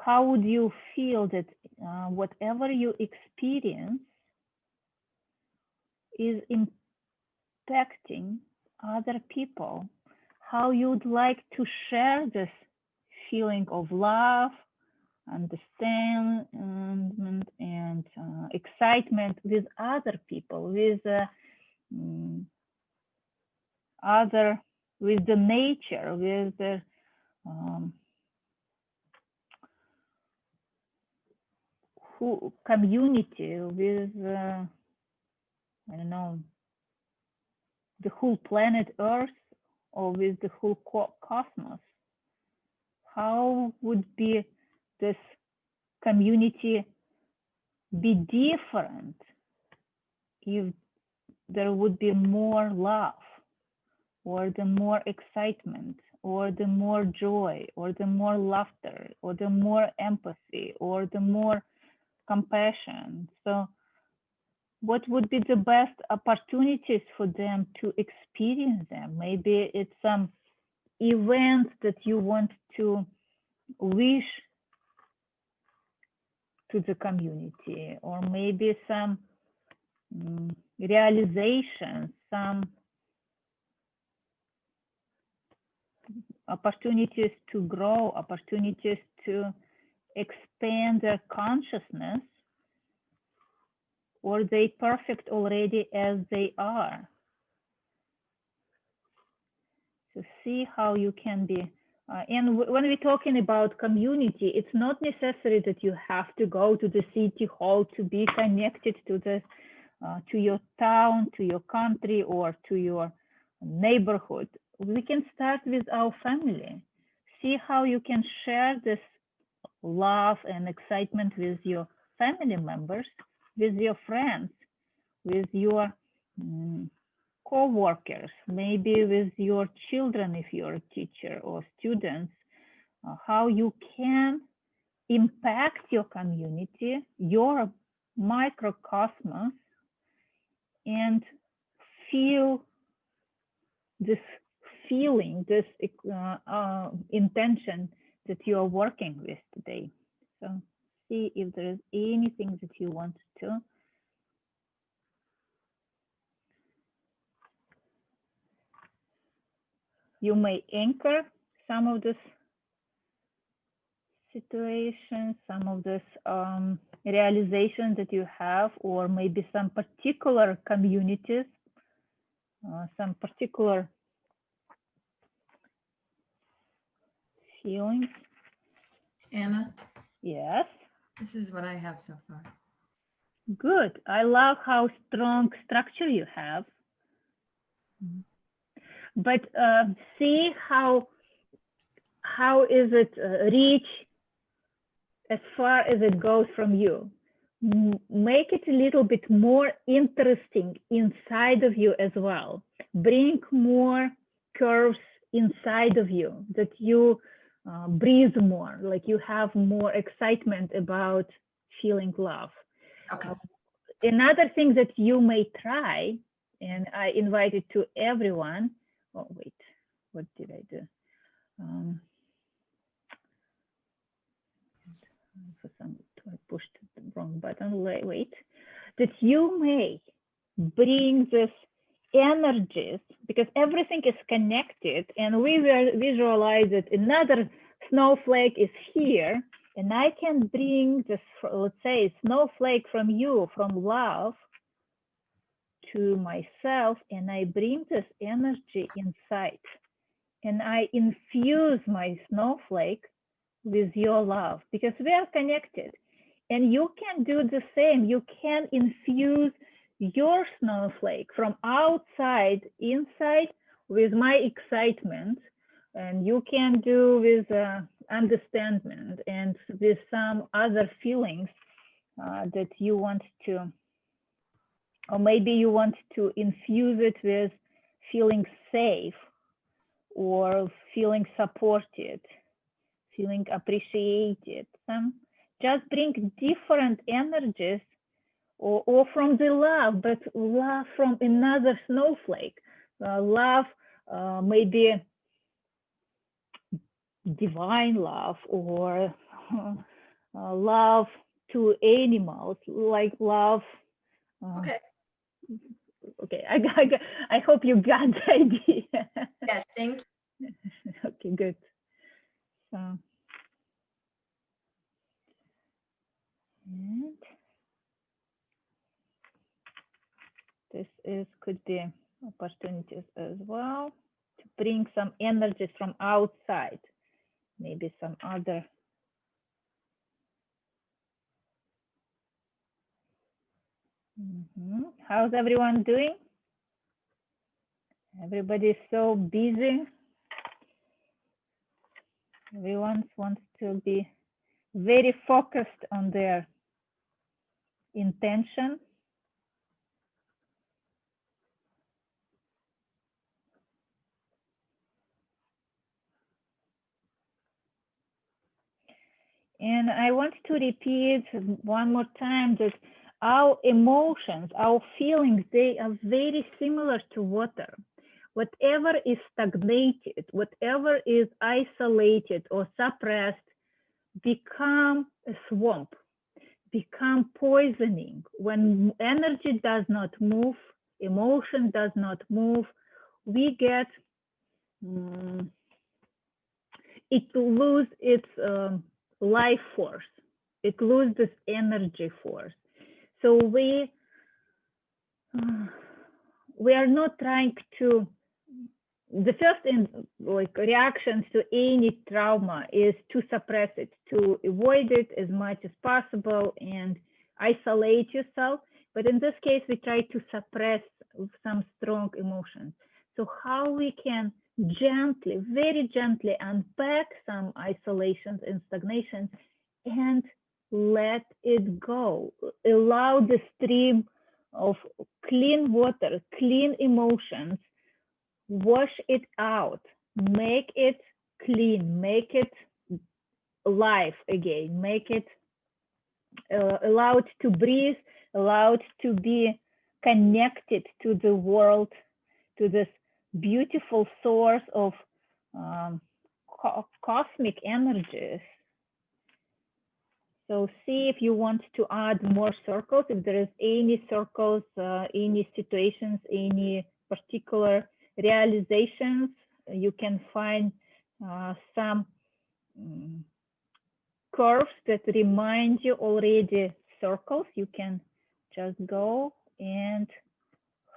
How would you feel that whatever you experience is impacting other people? How you'd like to share this feeling of love, understanding, and excitement with other people, with with the nature, with the community, with I don't know, the whole planet Earth, or with the whole cosmos. How would be this community be different if there would be more love, or the more excitement, or the more joy, or the more laughter, or the more empathy, or the more compassion? So what would be the best opportunities for them to experience them? Maybe it's some event that you want to wish to the community, or maybe some realization, some opportunities to grow, opportunities to expand their consciousness, or they perfect already as they are. So see how you can be. And when we're talking about community, it's not necessary that you have to go to the city hall to be connected to the to your town, to your country, or to your neighborhood. We can start with our family. See how you can share this love and excitement with your family members, with your friends, with your co-workers, maybe with your children if you're a teacher, or students. How you can impact your community, your microcosmos, and feel this feeling, this intention that you are working with today. So see if there is anything that you want to. You may anchor some of this situations, some of this realization that you have, or maybe some particular communities, some particular feelings. Anna, Yes. this is what I have so far. Good. I love how strong structure you have. But see how is it reach as far as it goes from you. Make it a little bit more interesting inside of you as well. Bring more curves inside of you, that you breathe more, like you have more excitement about feeling love. Okay. Another thing that you may try, and I invite it to everyone. Oh, wait, what did I do? For some, I pushed the wrong button. Wait, that you may bring this energies, because everything is connected, and we will visualize that another snowflake is here, and I can bring this, let's say, snowflake from you, from love, to myself, and I bring this energy inside, and I infuse my snowflake with your love, because we are connected. And you can do the same. You can infuse your snowflake from outside inside with my excitement, and you can do with understanding and with some other feelings that you want to, or maybe you want to infuse it with feeling safe, or feeling supported, feeling appreciated, some just bring different energies, or from the love, but love from another snowflake. Love, maybe divine love, or love to animals, like love. Okay. Okay, I hope you got the idea. Yes, thank you. Okay, good. So, and this could be opportunities as well to bring some energies from outside, maybe some other. How's everyone doing? Everybody's so busy. Everyone wants to be very focused on their intention. And I want to repeat one more time that our emotions, our feelings, they are very similar to water. Whatever is stagnated, whatever is isolated or suppressed, become a swamp, become poisoning. When energy does not move, emotion does not move, we get, it loses its life force. It loses energy force. So we are not trying to, the first reactions to any trauma is to suppress it, to avoid it as much as possible and isolate yourself. But in this case, we try to suppress some strong emotions. So how we can gently, very gently unpack some isolations and stagnations and let it go. Allow the stream of clean water, clean emotions, wash it out, make it clean, make it live again, make it allowed to breathe, allowed to be connected to the world, to this beautiful source of cosmic energies. So see if you want to add more circles, if there is any circles, any situations, any particular realizations, you can find some curves that remind you already circles. You can just go and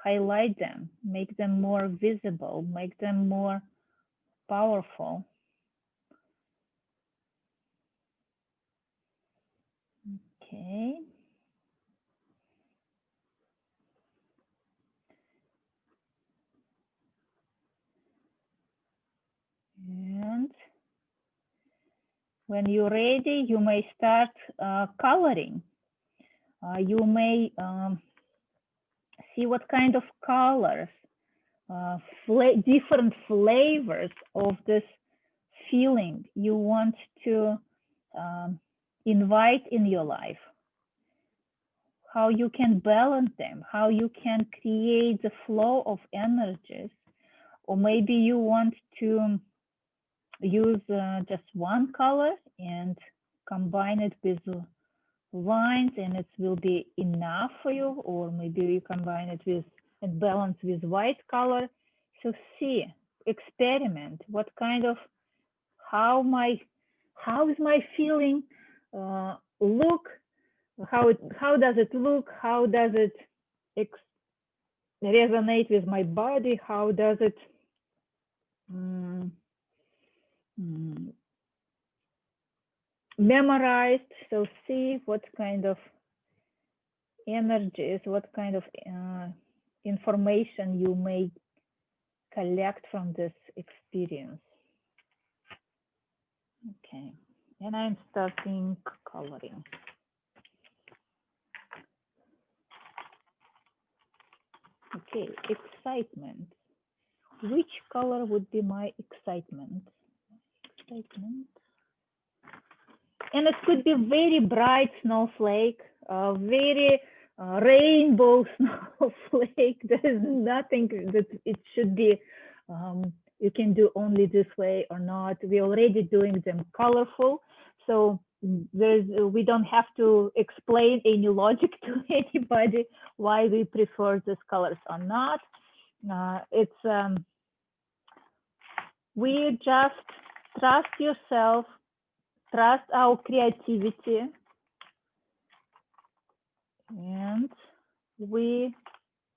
highlight them, make them more visible, make them more powerful. Okay. And when you're ready, you may start coloring. You may see what kind of colors, different flavors of this feeling you want to invite in your life. How you can balance them, how you can create the flow of energies. Or maybe you want to use just one color and combine it with lines and it will be enough for you, or maybe you combine it with and balance with white color. So see, experiment, what kind of, how is my feeling look, how does it look, how does it resonate with my body, how does it memorized. So see what kind of energies, what kind of information you may collect from this experience. Okay, and I'm starting coloring. Okay, excitement. Which color would be my excitement? Excitement. And it could be very bright snowflake, very rainbow snowflake. There is nothing that it should be, you can do only this way or not. We're already doing them colorful. So we don't have to explain any logic to anybody why we prefer these colors or not. We just trust yourself, trust our creativity, and we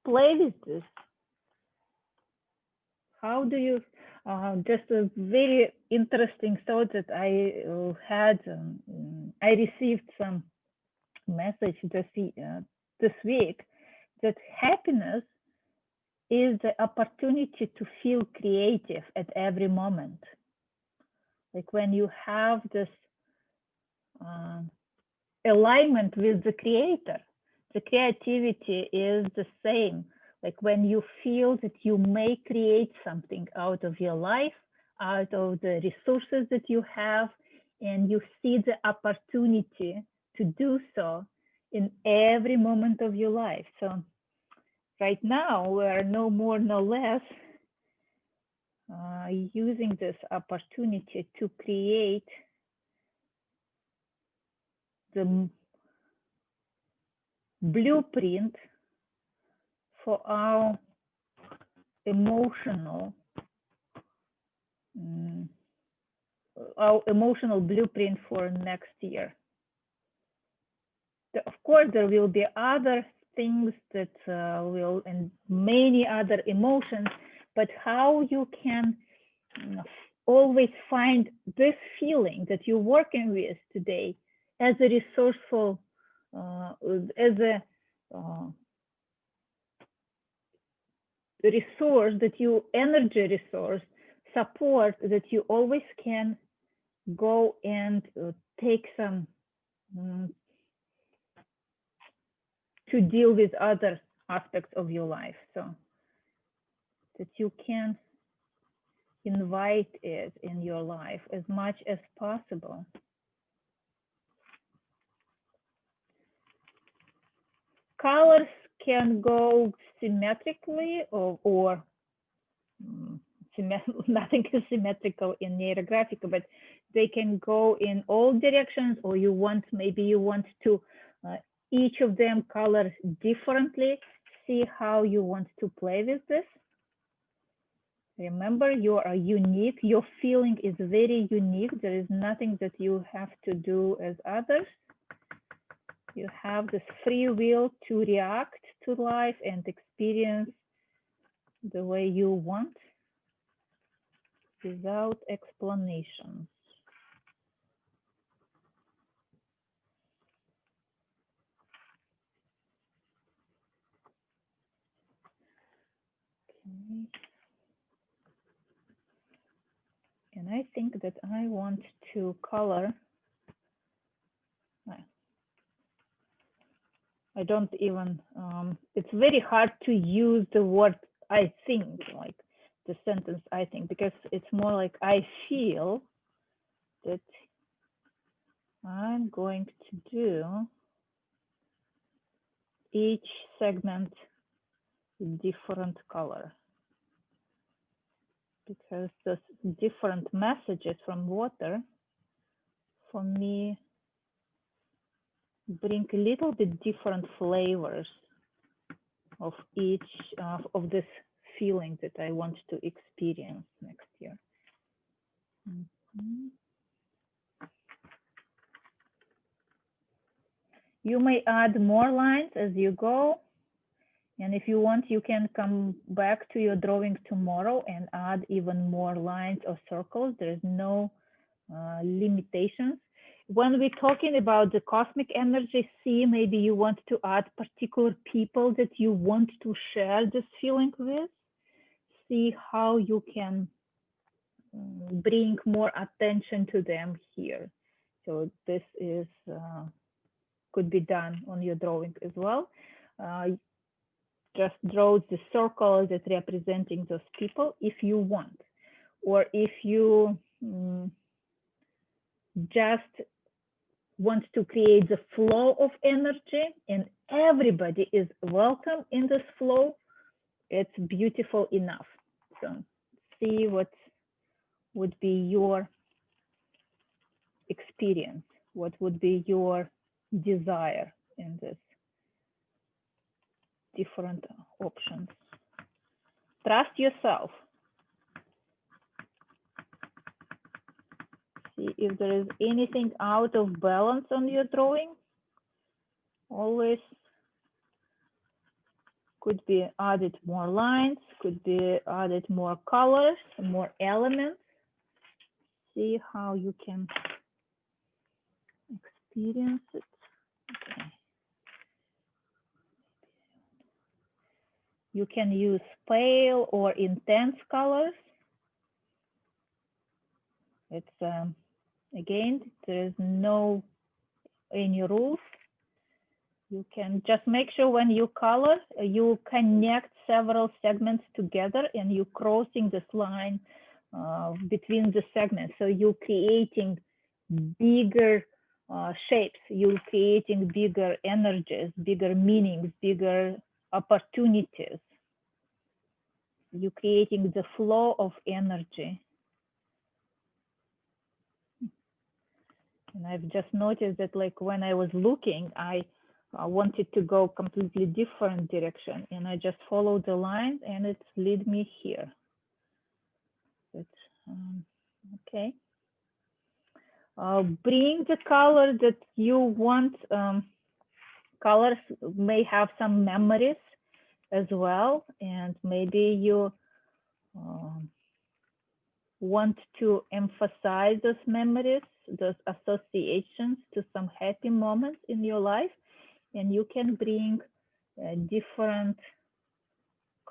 play with this. How do you, just a very interesting thought that I had, I received some message this week that happiness is the opportunity to feel creative at every moment. Like when you have this alignment with the creator, the creativity is the same. Like when you feel that you may create something out of your life, out of the resources that you have, and you see the opportunity to do so in every moment of your life. So right now, we are no more, no less using this opportunity to create the blueprint for our emotional blueprint for next year. Of course, there will be other things that will, and many other emotions, but how you can always find this feeling that you're working with today as a resourceful, as a resource that you, energy resource, support that you always can go and take some to deal with other aspects of your life, so that you can invite it in your life as much as possible. Colors can go symmetrically or nothing is symmetrical in Neurographica, but they can go in all directions, or maybe you want to each of them color differently. See how you want to play with this. Remember, you are unique. Your feeling is very unique. There is nothing that you have to do as others. You have this free will to react to life and experience the way you want without explanations. Okay. And I think that I want to color. I don't even, it's very hard to use the word I think, like the sentence I think, because it's more like I feel that I'm going to do each segment different color, because the different messages from water for me bring a little bit different flavors of each of this feeling that I want to experience next year. You may add more lines as you go. And if you want, you can come back to your drawing tomorrow and add even more lines or circles. There's no limitations. When we're talking about the cosmic energy, see, maybe you want to add particular people that you want to share this feeling with. See how you can bring more attention to them here. So this is could be done on your drawing as well. Just draw the circle that representing those people if you want, or if you just want to create the flow of energy, and everybody is welcome in this flow, it's beautiful enough. So see what would be your experience, what would be your desire in this different options. Trust yourself. See if there is anything out of balance on your drawing. Always could be added more lines, could be added more colors, more elements. See how you can experience it. Okay. You can use pale or intense colors. It's again, there is no any rules. You can just make sure when you color, you connect several segments together and you crossing this line between the segments. So you're creating bigger shapes, you're creating bigger energies, bigger meanings, bigger opportunities. You're creating the flow of energy. And I've just noticed that like when I was looking, I wanted to go completely different direction, and I just followed the line and it led me here. Okay. Bring the color that you want. Colors may have some memories as well, and maybe you want to emphasize those memories, those associations to some happy moments in your life, and you can bring different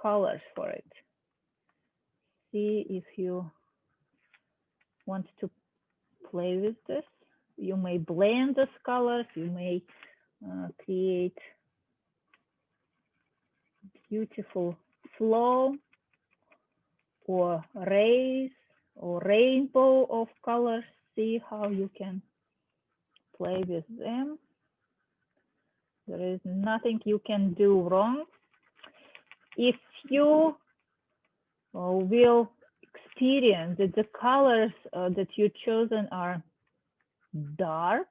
colors for it. See if you want to play with this. You may blend those colors, you may create beautiful flow or rays or rainbow of colors. See how you can play with them. There is nothing you can do wrong. If you will experience that the colors that you chosen are dark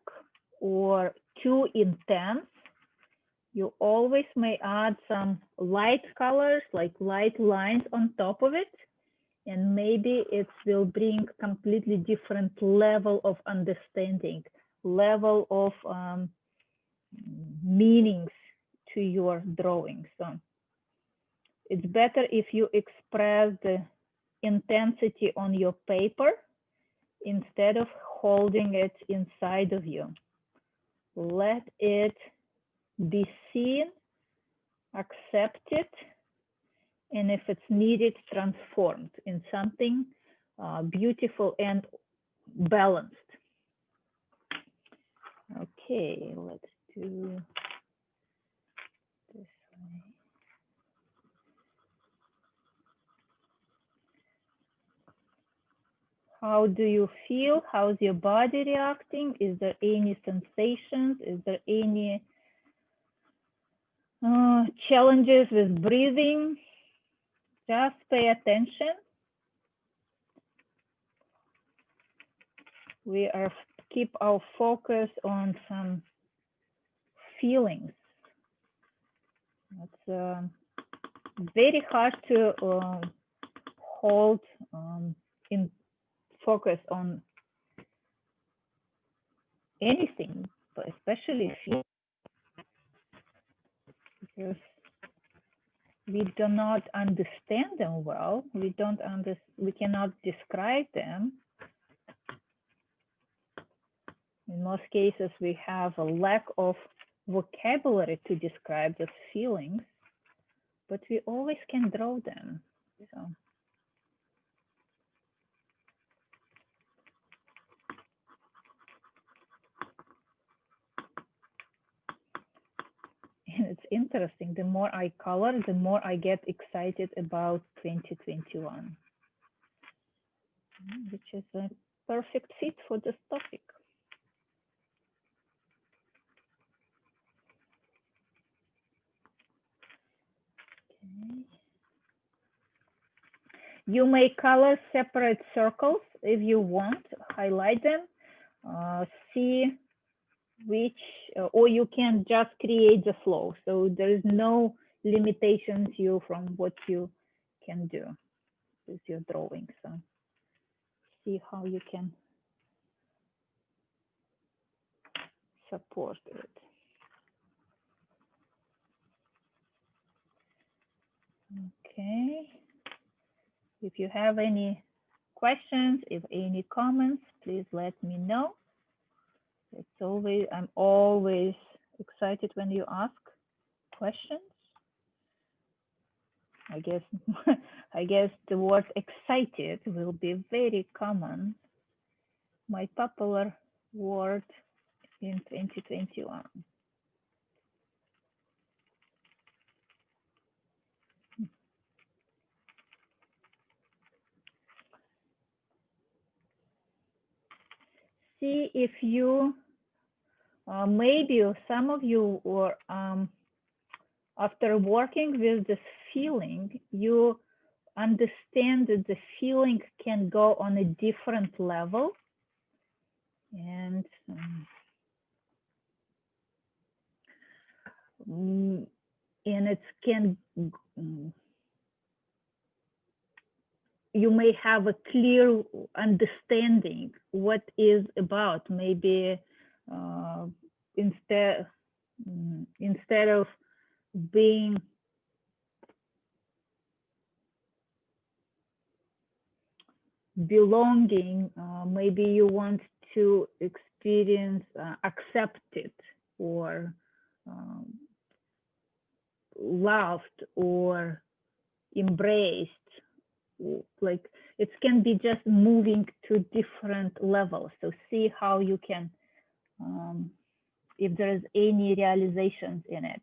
or too intense, you always may add some light colors, like light lines on top of it, and maybe it will bring completely different level of understanding, level of meanings to your drawing. So it's better if you express the intensity on your paper instead of holding it inside of you. Let it be seen, accepted, and if it's needed, transformed in something beautiful and balanced. Okay, let's do this way. How do you feel? How's your body reacting? Is there any sensations? Is there any challenges with breathing? Just pay attention. We are keep our focus on some feelings. It's very hard to hold in focus on anything, but especially feelings, because we do not understand them well. We cannot describe them. In most cases, we have a lack of vocabulary to describe those feelings, but we always can draw them. So. And it's interesting, the more I color, the more I get excited about 2021, which is a perfect fit for this topic. You may color separate circles if you want, highlight them, see which, or you can just create the flow. So there is no limitations you from what you can do with your drawing. So see how you can support it. Okay. If you have any questions, if any comments, please let me know. I'm always excited when you ask questions. I guess the word excited will be very common, my popular word in 2021. See if you, maybe some of you were, after working with this feeling, you understand that the feeling can go on a different level. And it can, you may have a clear understanding what is about. Maybe instead of being belonging, maybe you want to experience accepted or loved or embraced. Like it can be just moving to different levels. So see how you can, if there's any realizations in it.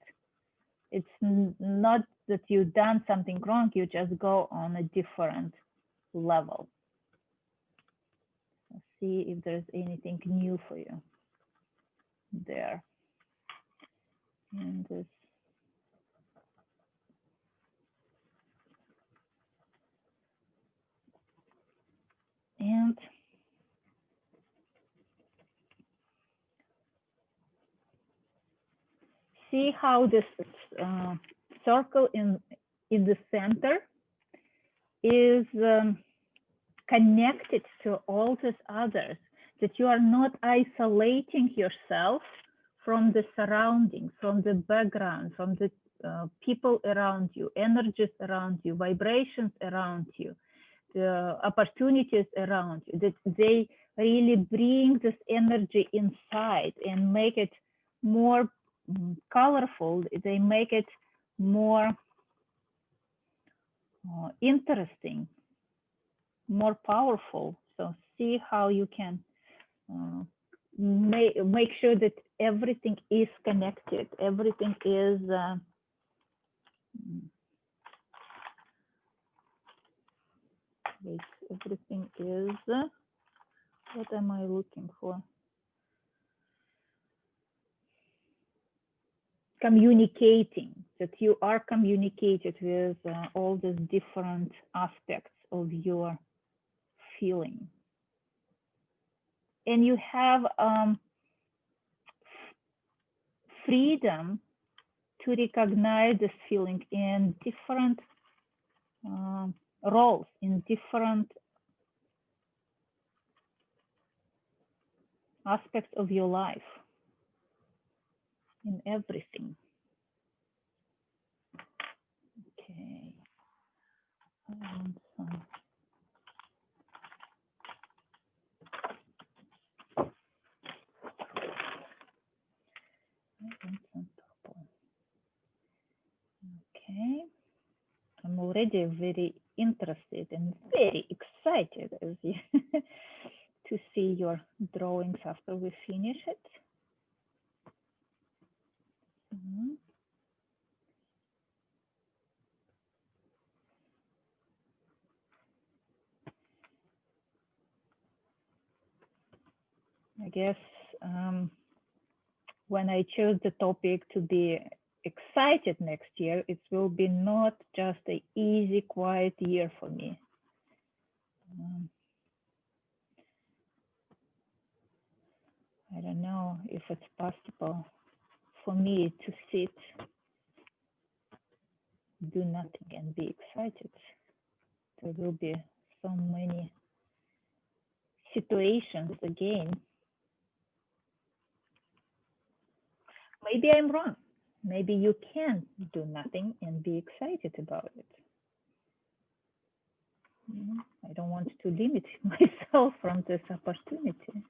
It's not that you've done something wrong, you just go on a different level. See if there's anything new for you there. And this. And see how this circle in the center is connected to all these others, that you are not isolating yourself from the surroundings, from the background, from the people around you, energies around you, vibrations around you, the opportunities around you, that they really bring this energy inside and make it more colorful. They make it more interesting, more powerful. So see how you can make sure that everything is connected, everything is everything is what am I looking for? Communicating, that you are communicated with all these different aspects of your feeling. And you have freedom to recognize this feeling in different roles, in different aspects of your life, in everything. Okay. Okay. I'm already very interested and very excited as you to see your drawings after we finish it. I guess when I chose the topic to be excited next year, it will be not just an easy, quiet year for me. I don't know if it's possible for me to sit, do nothing, and be excited. There will be so many situations again. Maybe I'm wrong. Maybe you can do nothing and be excited about it. I don't want to limit myself from this opportunity.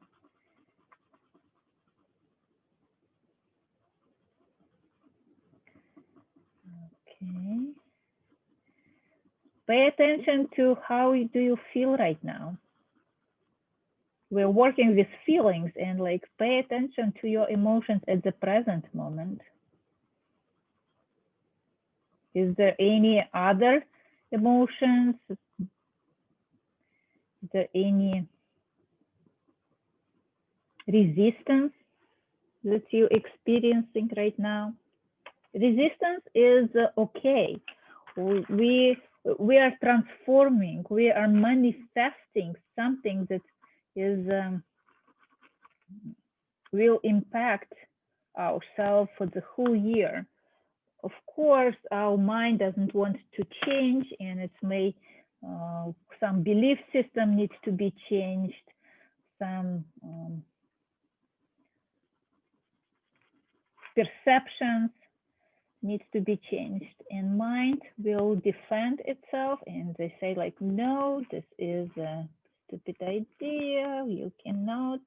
Okay. Pay attention to how do you feel right now. We're working with feelings, and like pay attention to your emotions at the present moment. Is there any other emotions? Is there any resistance that you're experiencing right now? Resistance is okay. We are transforming, we are manifesting something that is will impact ourselves for the whole year. Of course, our mind doesn't want to change, and it's may some belief system needs to be changed, some perceptions needs to be changed, and mind will defend itself, and they say like, no, this is a stupid idea, you cannot.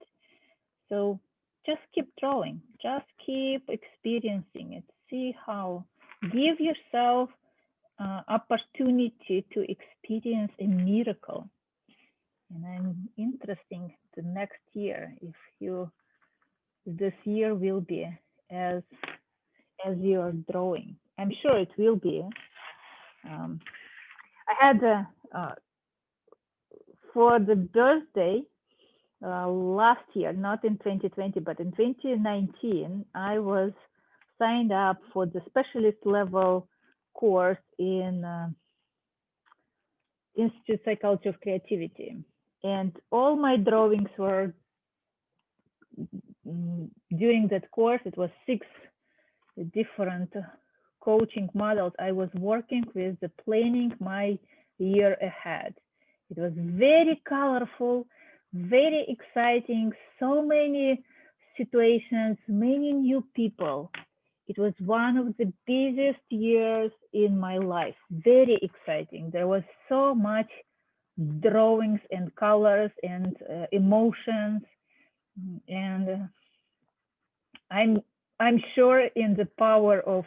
So just keep drawing, just keep experiencing it, see how, give yourself opportunity to experience a miracle. And I'm interested the next year if this year will be as you are drawing. I'm sure it will be. I had for the birthday last year, not in 2020, but in 2019, I was signed up for the specialist level course in Institute Psychology of Creativity. And all my drawings were, during that course, it was 6 different coaching models. I was working with the planning my year ahead. It was very colorful, very exciting, so many situations, many new people. It was one of the busiest years in my life, very exciting. There was so much drawings and colors and emotions, and I'm sure in the power of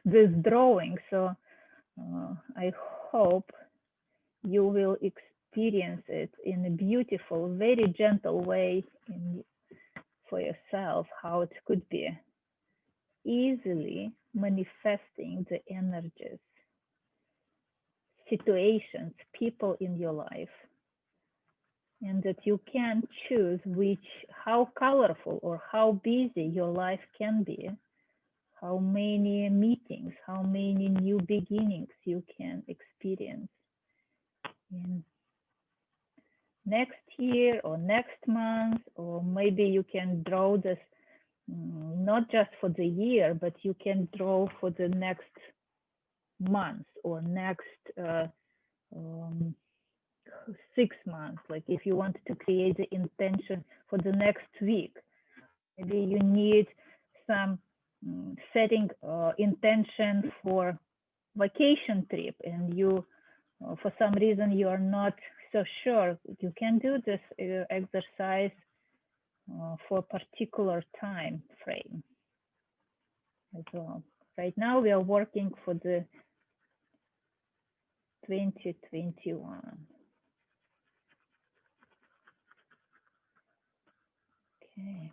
this drawing. So I hope you will experience it in a beautiful, very gentle way for yourself, how it could be easily manifesting the energies, situations, people in your life, and that you can choose how colorful or how busy your life can be, how many meetings, how many new beginnings you can experience in next year or next month, or maybe you can draw this not just for the year, but you can draw for the next month or next 6 months. Like if you want to create the intention for the next week, maybe you need some setting intention for vacation trip, and you for some reason you are not so sure. You can do this exercise for a particular time frame as well. Right now we are working for the 2021. Okay.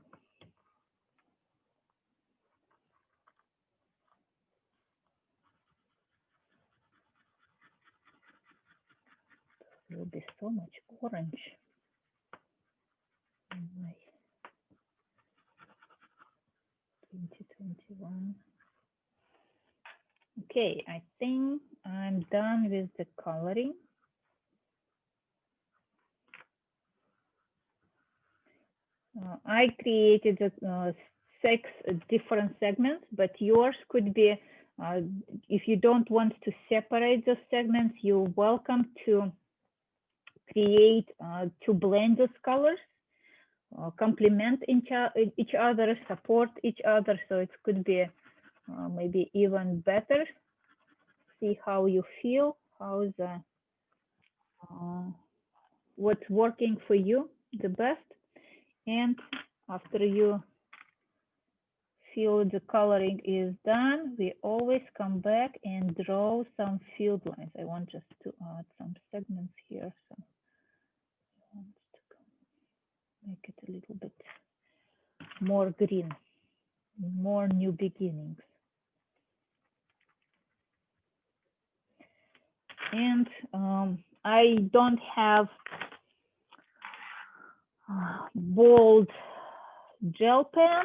There will be so much orange in my 2021. Okay, I think I'm done with the coloring. I created 6 different segments, but yours could be, if you don't want to separate those segments, you're welcome to create, to blend those colors, complement each other, support each other. So it could be maybe even better. See how you feel, how's what's working for you the best. And after you feel the coloring is done, we always come back and draw some field lines. I want just to add some segments here. So I want to make it a little bit more green, more new beginnings. And I don't have bold gel pen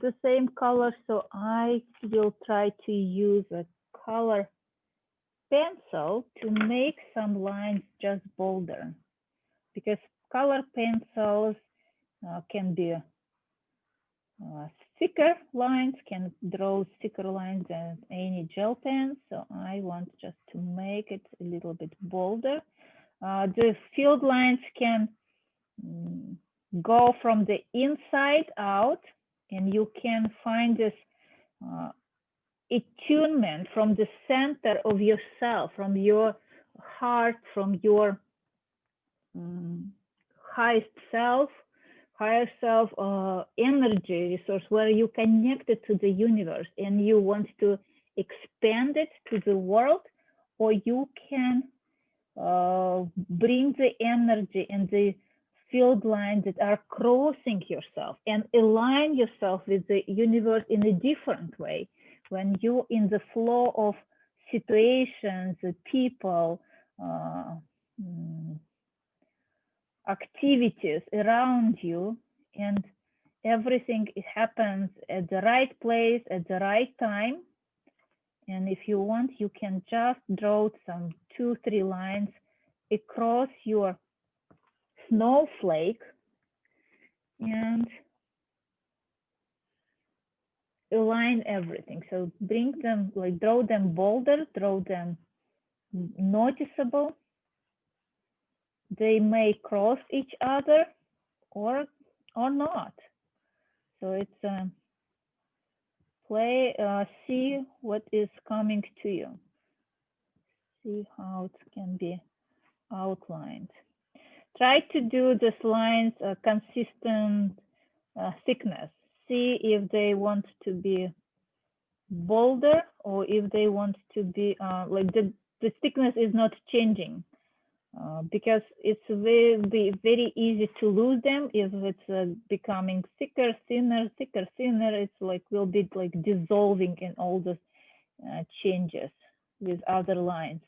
the same color, so I will try to use a color pencil to make some lines just bolder, because color pencils can be thicker lines, can draw thicker lines than any gel pen. So I want just to make it a little bit bolder. The field lines can go from the inside out, and you can find this attunement from the center of yourself, from your heart, from your higher self energy resource, where you connected to the universe and you want to expand it to the world, or you can bring the energy and the field lines that are crossing yourself and align yourself with the universe in a different way. When you're in the flow of situations, people, activities around you, and everything happens at the right place at the right time. And if you want, you can just draw some 2-3 lines across your snowflake and align everything. So bring them, like draw them bolder, draw them noticeable. They may cross each other or not. So it's see what is coming to you. See how it can be outlined. Try to do these lines consistent thickness. See if they want to be bolder or if they want to be like the thickness is not changing, because it's very easy to lose them if it's becoming thicker, thinner, thicker, thinner. It's like will be like dissolving in all the changes with other lines.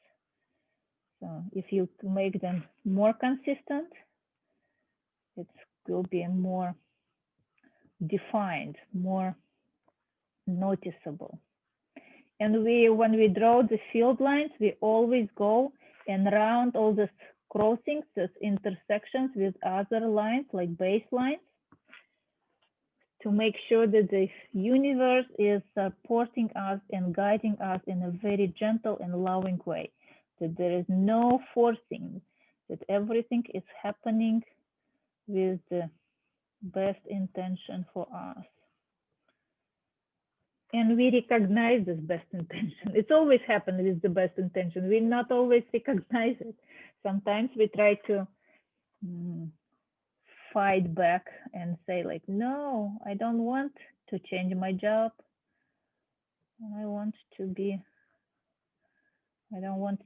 So if you make them more consistent, it will be more defined, more noticeable. And when we draw the field lines, we always go and round all the crossings, these intersections with other lines like baselines, to make sure that the universe is supporting us and guiding us in a very gentle and loving way, that there is no forcing, that everything is happening with the best intention for us. And we recognize this best intention. It's always happened with the best intention. We not always recognize it. Sometimes we try to fight back and say like, no, I don't want to change my job. I don't want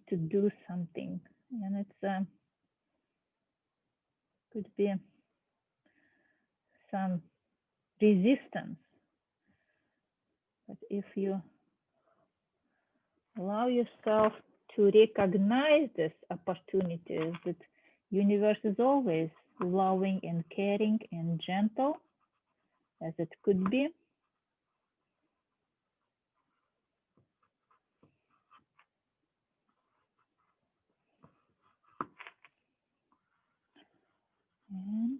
to do something. And it's could be some resistance. But if you allow yourself to recognize this opportunities, that universe is always loving and caring and gentle as it could be. And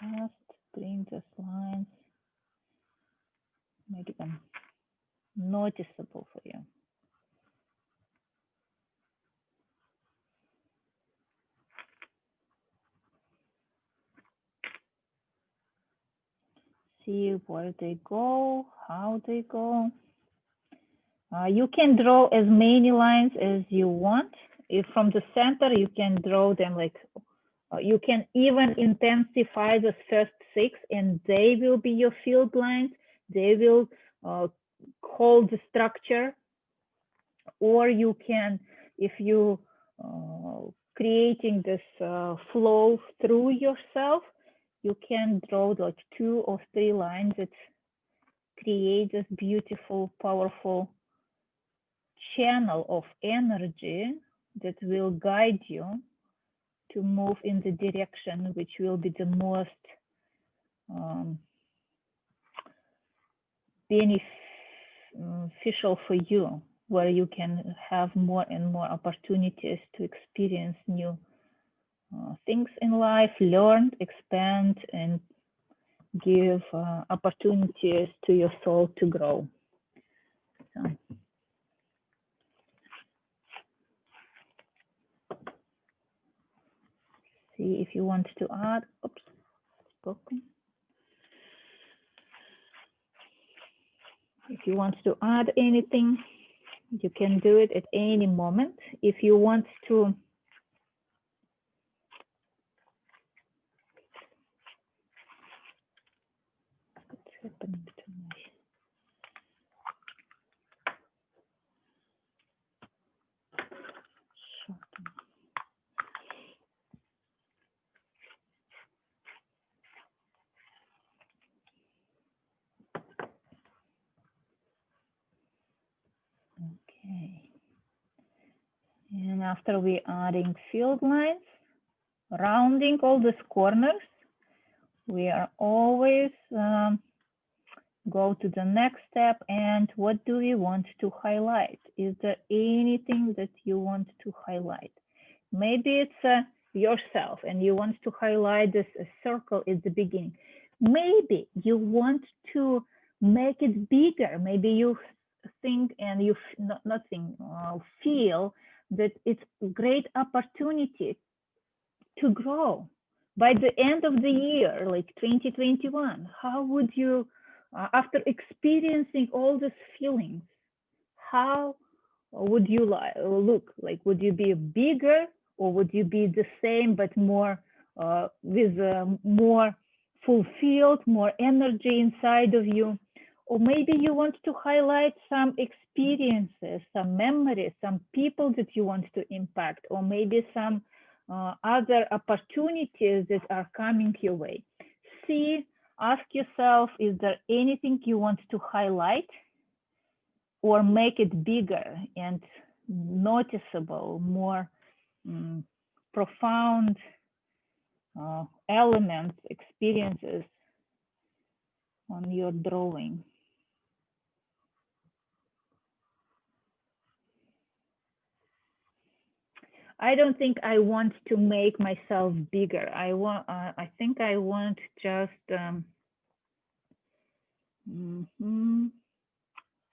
Just bring these lines, make them noticeable for you. See where they go, how they go. You can draw as many lines as you want. If from the center, you can draw them like, you can even intensify the first 6 and they will be your field lines. They will hold the structure. Or you can, if you creating this flow through yourself, you can draw like 2 or 3 lines that create this beautiful, powerful channel of energy that will guide you to move in the direction which will be the most beneficial for you, where you can have more and more opportunities to experience new things in life, learn, expand, and give opportunities to your soul to grow. So. See if you want to add, oops, spoken. If you want to add anything, you can do it at any moment. If you want to what's happening to my shorten. Okay. And after we adding field lines, rounding all these corners, we are always go to the next step. And what do we want to highlight? Is there anything that you want to highlight? Maybe it's yourself and you want to highlight this circle at the beginning. Maybe you want to make it bigger. Maybe you think and you feel that it's a great opportunity to grow. By the end of the year, like 2021, how would you, after experiencing all these feelings, how would you look? Like, would you be bigger or would you be the same but more with more fulfilled, more energy inside of you? Or maybe you want to highlight some experiences, some memories, some people that you want to impact, or maybe some other opportunities that are coming your way. See, ask yourself, is there anything you want to highlight or make it bigger and noticeable, more profound elements, experiences on your drawing? I don't think I want to make myself bigger. I think I want just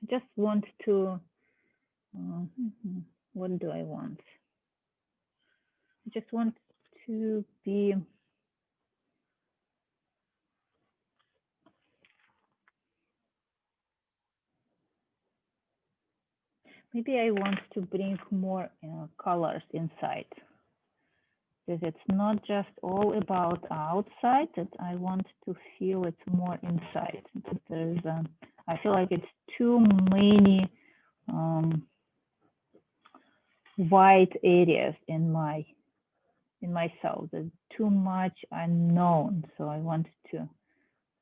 just want to. What do I want? I just want to be. Maybe I want to bring more colors inside. Because it's not just all about outside, that I want to feel it's more inside. There's, I feel like it's too many white areas in myself. There's too much unknown. So I want to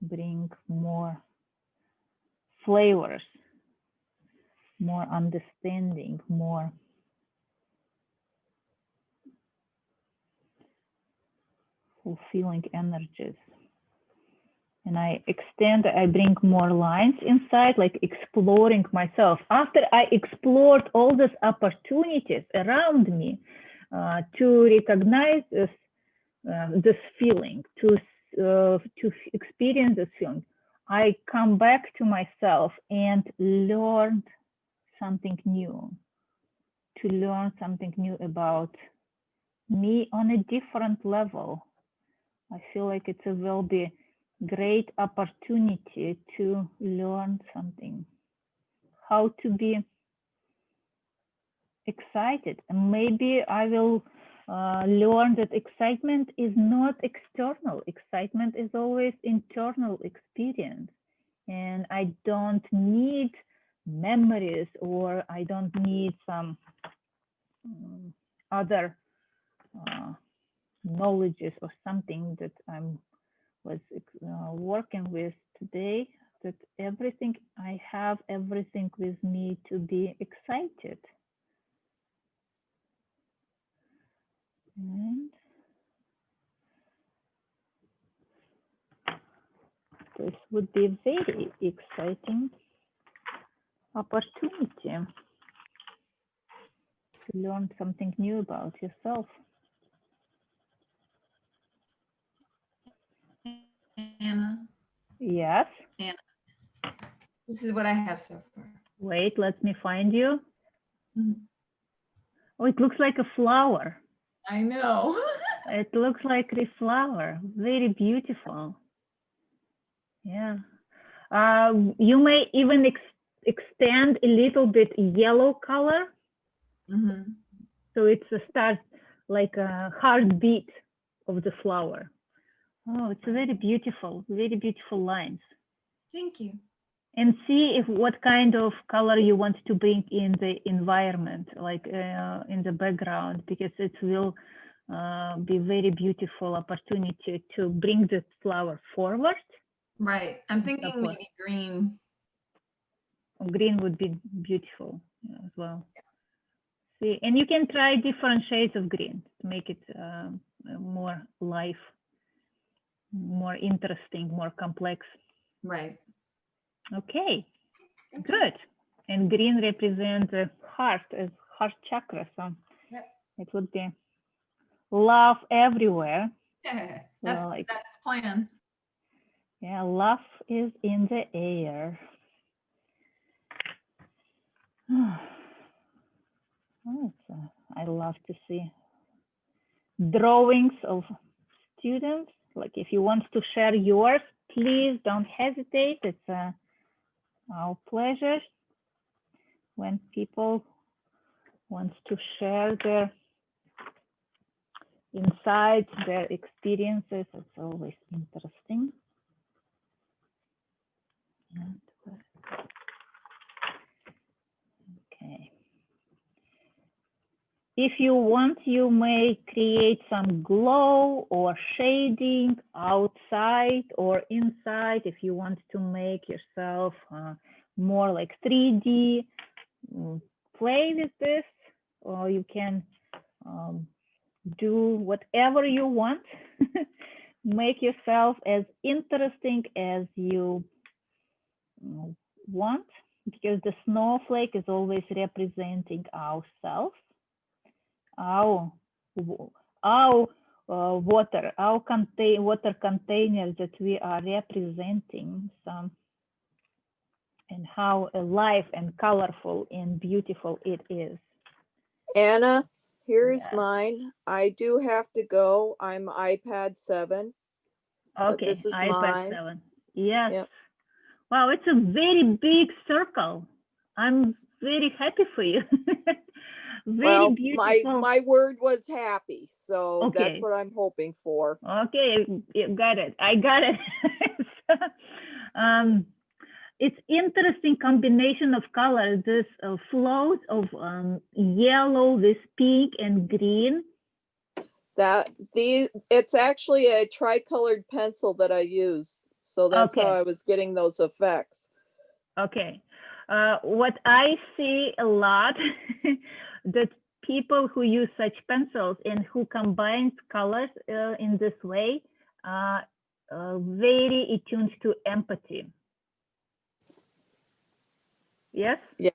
bring more flavors, more understanding, more fulfilling energies. And I bring more lines inside, like exploring myself. After I explored all these opportunities around me to recognize this feeling, to to experience this feeling, I come back to myself and learn something new, to learn something new about me on a different level. I feel like it will be great opportunity to learn something, how to be excited. And maybe I will learn that excitement is not external. Excitement is always internal experience. And I don't need memories, or I don't need some other knowledges or something that I was working with today, that everything I have, everything with me to be excited. And this would be a very exciting opportunity to learn something new about yourself. Anna, Yes. this is what I have so far. Wait, let me find you. Mhm. Oh, it looks like a flower. I know. It looks like a flower. Very beautiful. Yeah. You may even extend a little bit yellow color. Mm-hmm. So it's a start like a heartbeat of the flower. Oh, it's very beautiful lines. Thank you. And see if what kind of color you want to bring in the environment, like in the background, because it will be very beautiful opportunity to bring the flower forward. Right. I'm thinking maybe green. Green would be beautiful as well. See, and you can try different shades of green to make it more life, more interesting, more complex. Right. Okay, good. And green represents the heart, as heart chakra. So it would be love everywhere. That's like, the plan. Yeah, love is in the air. I love to see drawings of students. Like if you want to share yours, please don't hesitate. It's our pleasure when people want to share their insights, their experiences. It's always interesting. Okay. If you want, you may create some glow or shading outside or inside. If you want to make yourself more like 3D, play with this, or you can do whatever you want. Make yourself as interesting as you want, because the snowflake is always representing ourselves. Our water, our water containers that we are representing, some, and how alive and colorful and beautiful it is. Anna, here's mine. I do have to go. I'm iPad 7. Okay, this is iPad mine. 7. Yes. Yep. Wow, it's a very big circle. I'm very happy for you. Very beautiful. My word was happy, so Okay. that's what I'm hoping for. Okay, you got it. I got it. It's interesting combination of colors. This flows of yellow, this pink and green. It's actually a tricolored pencil that I used, so that's how I was getting those effects. Okay. What I see a lot that people who use such pencils and who combine colors in this way are very attuned to empathy. Yes? Yeah.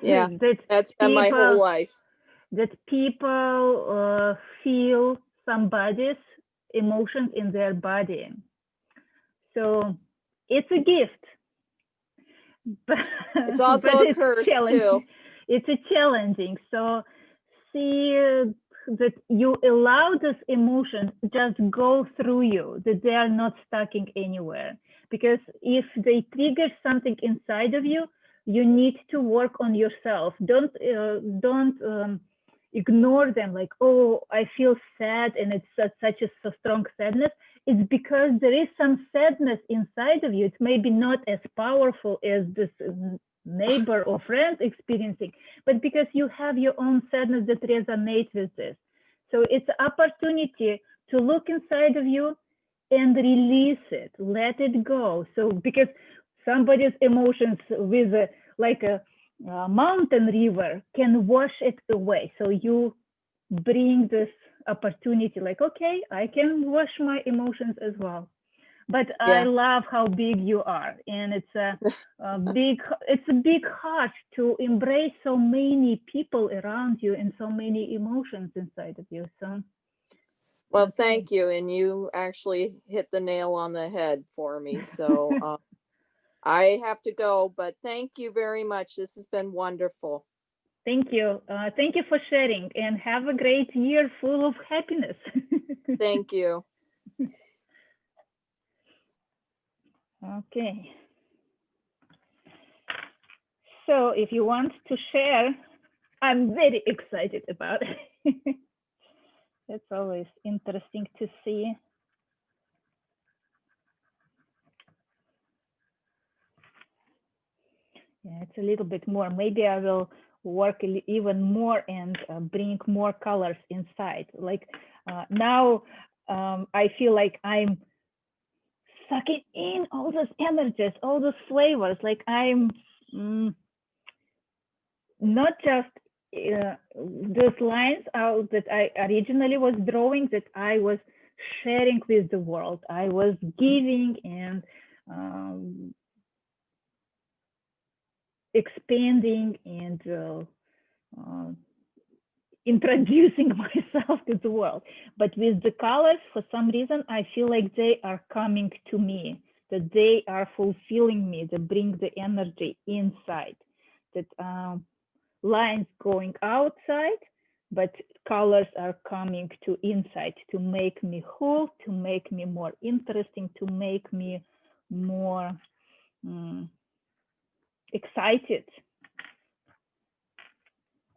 Yeah. That's been my whole life. That people feel somebody's emotions in their body. So it's a gift, but It's also but a curse too. challenging. It's a challenging. So see that you allow this emotion just go through you, that they are not stuck anywhere. Because if they trigger something inside of you, you need to work on yourself. Don't ignore them like, oh, I feel sad and it's such a strong sadness. It's because there is some sadness inside of you. It's maybe not as powerful as this neighbor or friend experiencing, but because you have your own sadness that resonates with this. So it's an opportunity to look inside of you and release it, let it go. So because somebody's emotions with like a mountain river can wash it away. So you bring this opportunity like, okay, I can wash my emotions as well. But I love how big you are, and it's a big heart to embrace so many people around you and so many emotions inside of you. So, well, thank you, and you actually hit the nail on the head for me. So I have to go, but thank you very much. This has been wonderful. Thank you. Thank you for sharing, and have a great year full of happiness. Thank you. Okay. So if you want to share, I'm very excited about it. It's always interesting to see. Yeah, it's a little bit more. Maybe I will work even more and bring more colors inside. Like now I feel like I'm sucking in all those energies, all those flavors. Like I'm not just those lines out that I originally was drawing, that I was sharing with the world. I was giving and expanding and introducing myself to the world. But with the colors, for some reason, I feel like they are coming to me, that they are fulfilling me, they bring the energy inside, that lines going outside, but colors are coming to inside to make me whole, to make me more interesting, to make me more excited.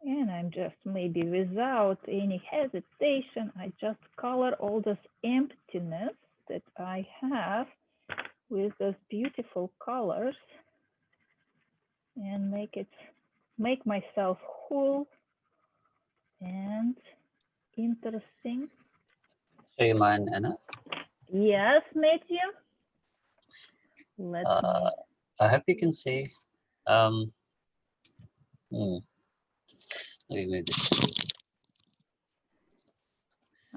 And I'm just maybe without any hesitation, I just color all this emptiness that I have with those beautiful colors and make myself whole and interesting. Show you mine, Anna. Yes, Matthew. Let me. I hope you can see. Let me move this.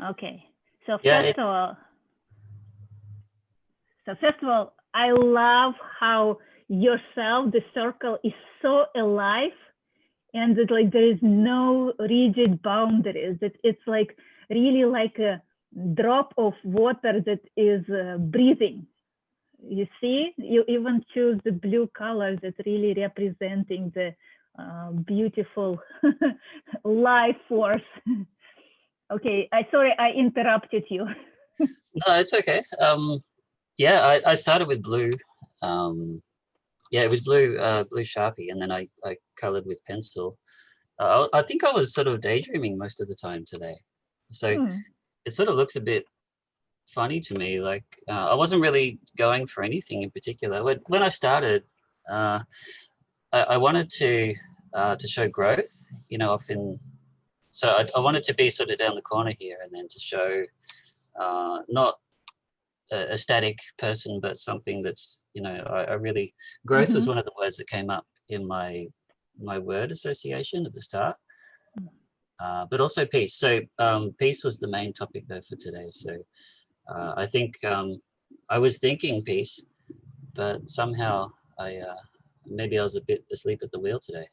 Okay. So Yeah, first of all, I love how yourself, the circle, is so alive, and that like there is no rigid boundaries. That it's like really like a drop of water that is breathing. You see, you even choose the blue color that's really representing the beautiful life force. Okay, sorry I interrupted you. No, it's okay. Yeah, I started with blue. Yeah, it was blue Sharpie, and then I colored with pencil. I think I was sort of daydreaming most of the time today, so it sort of looks a bit funny to me. Like I wasn't really going for anything in particular. When I started, I wanted to show growth. You know, often. So I wanted to be sort of down the corner here, and then to show not a static person, but something that's, you know, I really, growth was one of the words that came up in my word association at the start, but also peace. So peace was the main topic though for today. So I think I was thinking peace, but somehow maybe I was a bit asleep at the wheel today.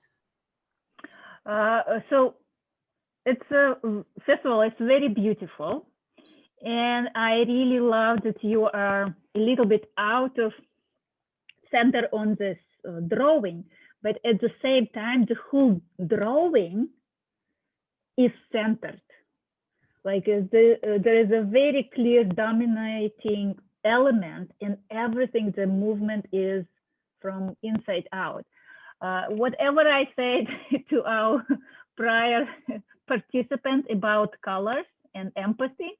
So it's first of all, it's very beautiful, And I really love that you are a little bit out of center on this drawing, but at the same time, the whole drawing is centered. Like there is a very clear dominating element in everything. The movement is from inside out. Whatever I said to our prior participants about colors and empathy,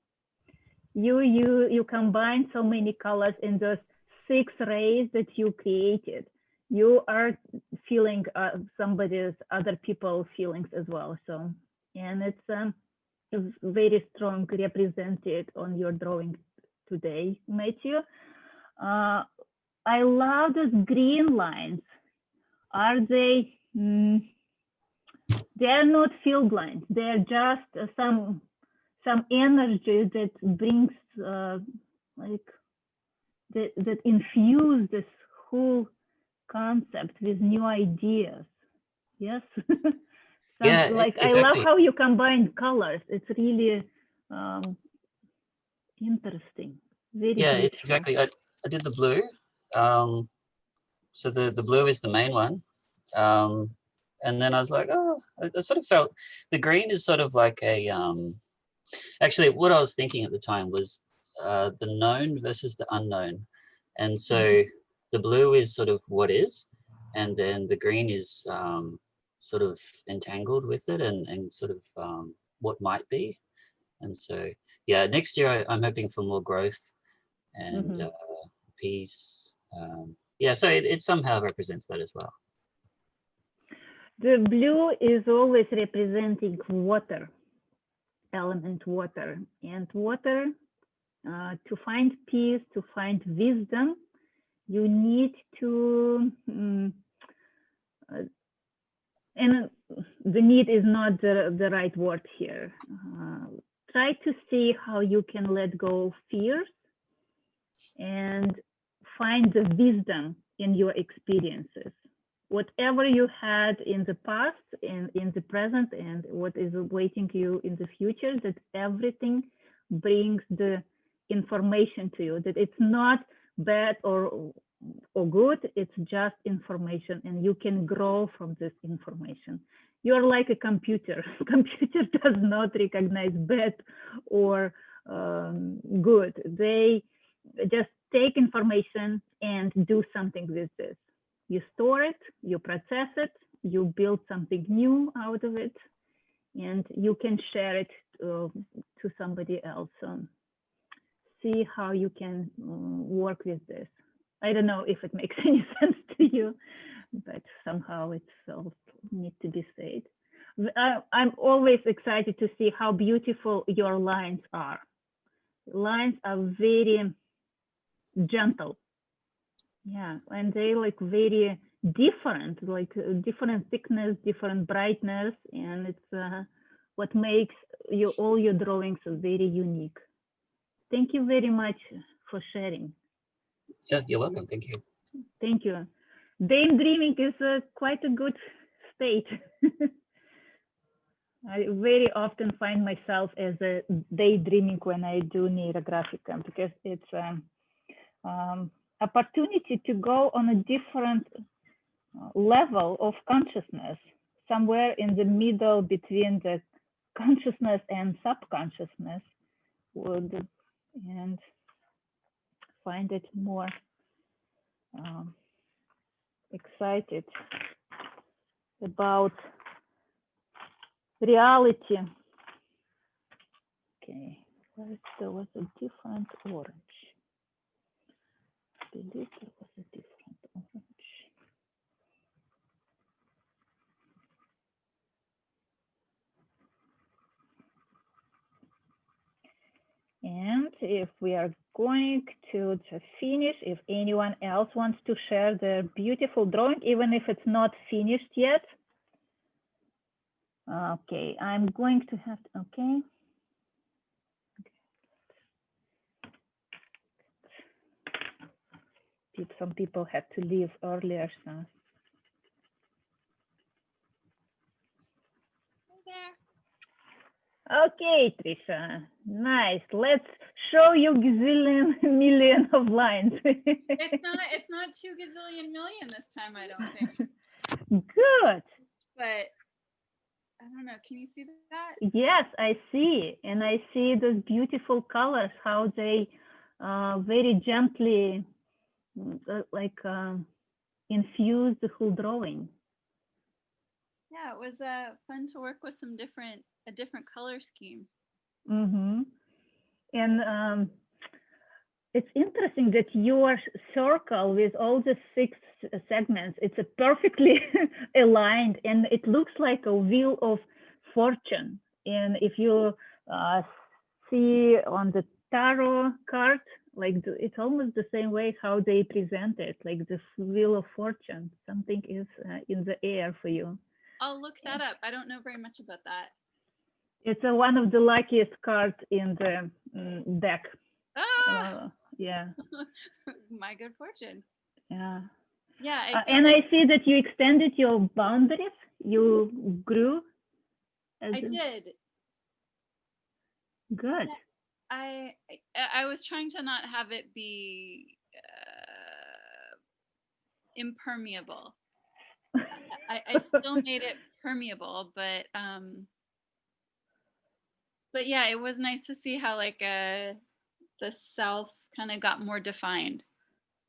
you combine so many colors in those 6 rays that you created. You are feeling other people's feelings as well. So, and it's very strong represented on your drawing today, Matthew. I love those green lines. Are they? They're not field lines. They're just some energy that brings like that infuse this whole concept with new ideas. Yes. Yeah, like exactly. I love how you combine colors. It's really interesting. Very Yeah, beautiful. exactly. I did the blue. So the blue is the main one. And then I was like, oh, I sort of felt the green is sort of like a actually what I was thinking at the time was the known versus the unknown. And so the blue is sort of what is, and then the green is sort of entangled with it and sort of what might be. And so, yeah, next year I'm hoping for more growth and peace. Yeah, so it somehow represents that as well. The blue is always representing water, element water, and water, to find peace, to find wisdom, you need to, and the need is not the right word here. Try to see how you can let go of fears and find the wisdom in your experiences. Whatever you had in the past and in the present and what is awaiting you in the future, that everything brings the information to you, that it's not bad or good, it's just information and you can grow from this information. You're like a computer. Computer does not recognize bad or good. They just take information and do something with this. You store it, you process it, you build something new out of it, and you can share it to somebody else. See how you can work with this. I don't know if it makes any sense to you, but somehow it felt need to be said. I'm always excited to see how beautiful your lines are. Lines are very gentle. Yeah, and they like very different, like different thickness, different brightness, and it's what makes all your drawings very unique. Thank you very much for sharing. Yeah, you're welcome. Thank you. Thank you. Daydreaming is quite a good state. I very often find myself as a daydreaming when I do Neurographica because it's opportunity to go on a different level of consciousness, somewhere in the middle between the consciousness and subconsciousness, and find it more excited about reality. Okay, there was a different orange. I believe there was a different orange. And if we are going to finish, if anyone else wants to share their beautiful drawing, even if it's not finished yet. Okay, I'm going to have to, okay. Some people had to leave earlier, so. Okay, Trisha, nice. Let's show you gazillion million of lines. It's not 2 gazillion million this time, I don't think. Good. But I don't know. Can you see that? Yes, I see. And I see those beautiful colors, how they very gently infuse the whole drawing. Yeah, it was fun to work with a different color scheme. Mm-hmm. And it's interesting that your circle with all the 6 segments, it's a perfectly aligned, and it looks like a wheel of fortune. And if you see on the tarot card, like it's almost the same way how they present it, like the wheel of fortune. Something is in the air for you. I'll look that up. I don't know very much about that. It's one of the luckiest cards in the deck. Ah, Yeah. my good fortune. Yeah. Yeah. And I see that you extended your boundaries. You grew. I did. Good. I was trying to not have it be impermeable. I still made it permeable, but yeah, it was nice to see how like the self kind of got more defined.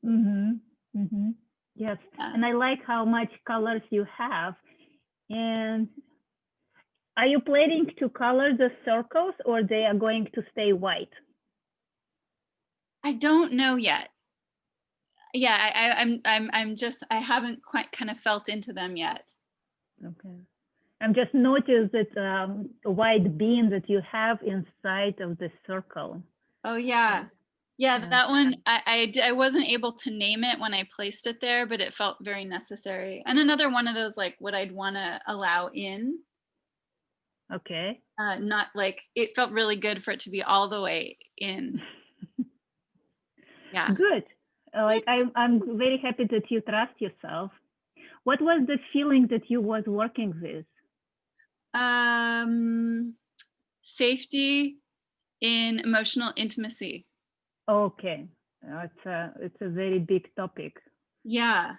Mm-hmm. Mm-hmm. Yes. Yeah. And I like how much colors you have. And are you planning to color the circles, or they are going to stay white? I don't know yet. Yeah, I haven't quite kind of felt into them yet. Okay. I'm just noticed that white bean that you have inside of the circle. Oh yeah. Yeah, that one I wasn't able to name it when I placed it there, but it felt very necessary. And another one of those like what I'd want to allow in. Okay. Not like it felt really good for it to be all the way in. Yeah. Good. Like I'm very happy that you trust yourself. What was the feeling that you was working with? Safety in emotional intimacy. Okay. It's a very big topic. Yeah.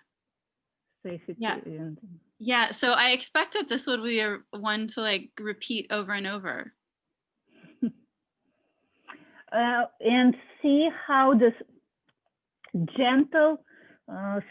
Safety. Yeah. And... Yeah. So I expect that this would be a one to like repeat over and over. And see how this gentle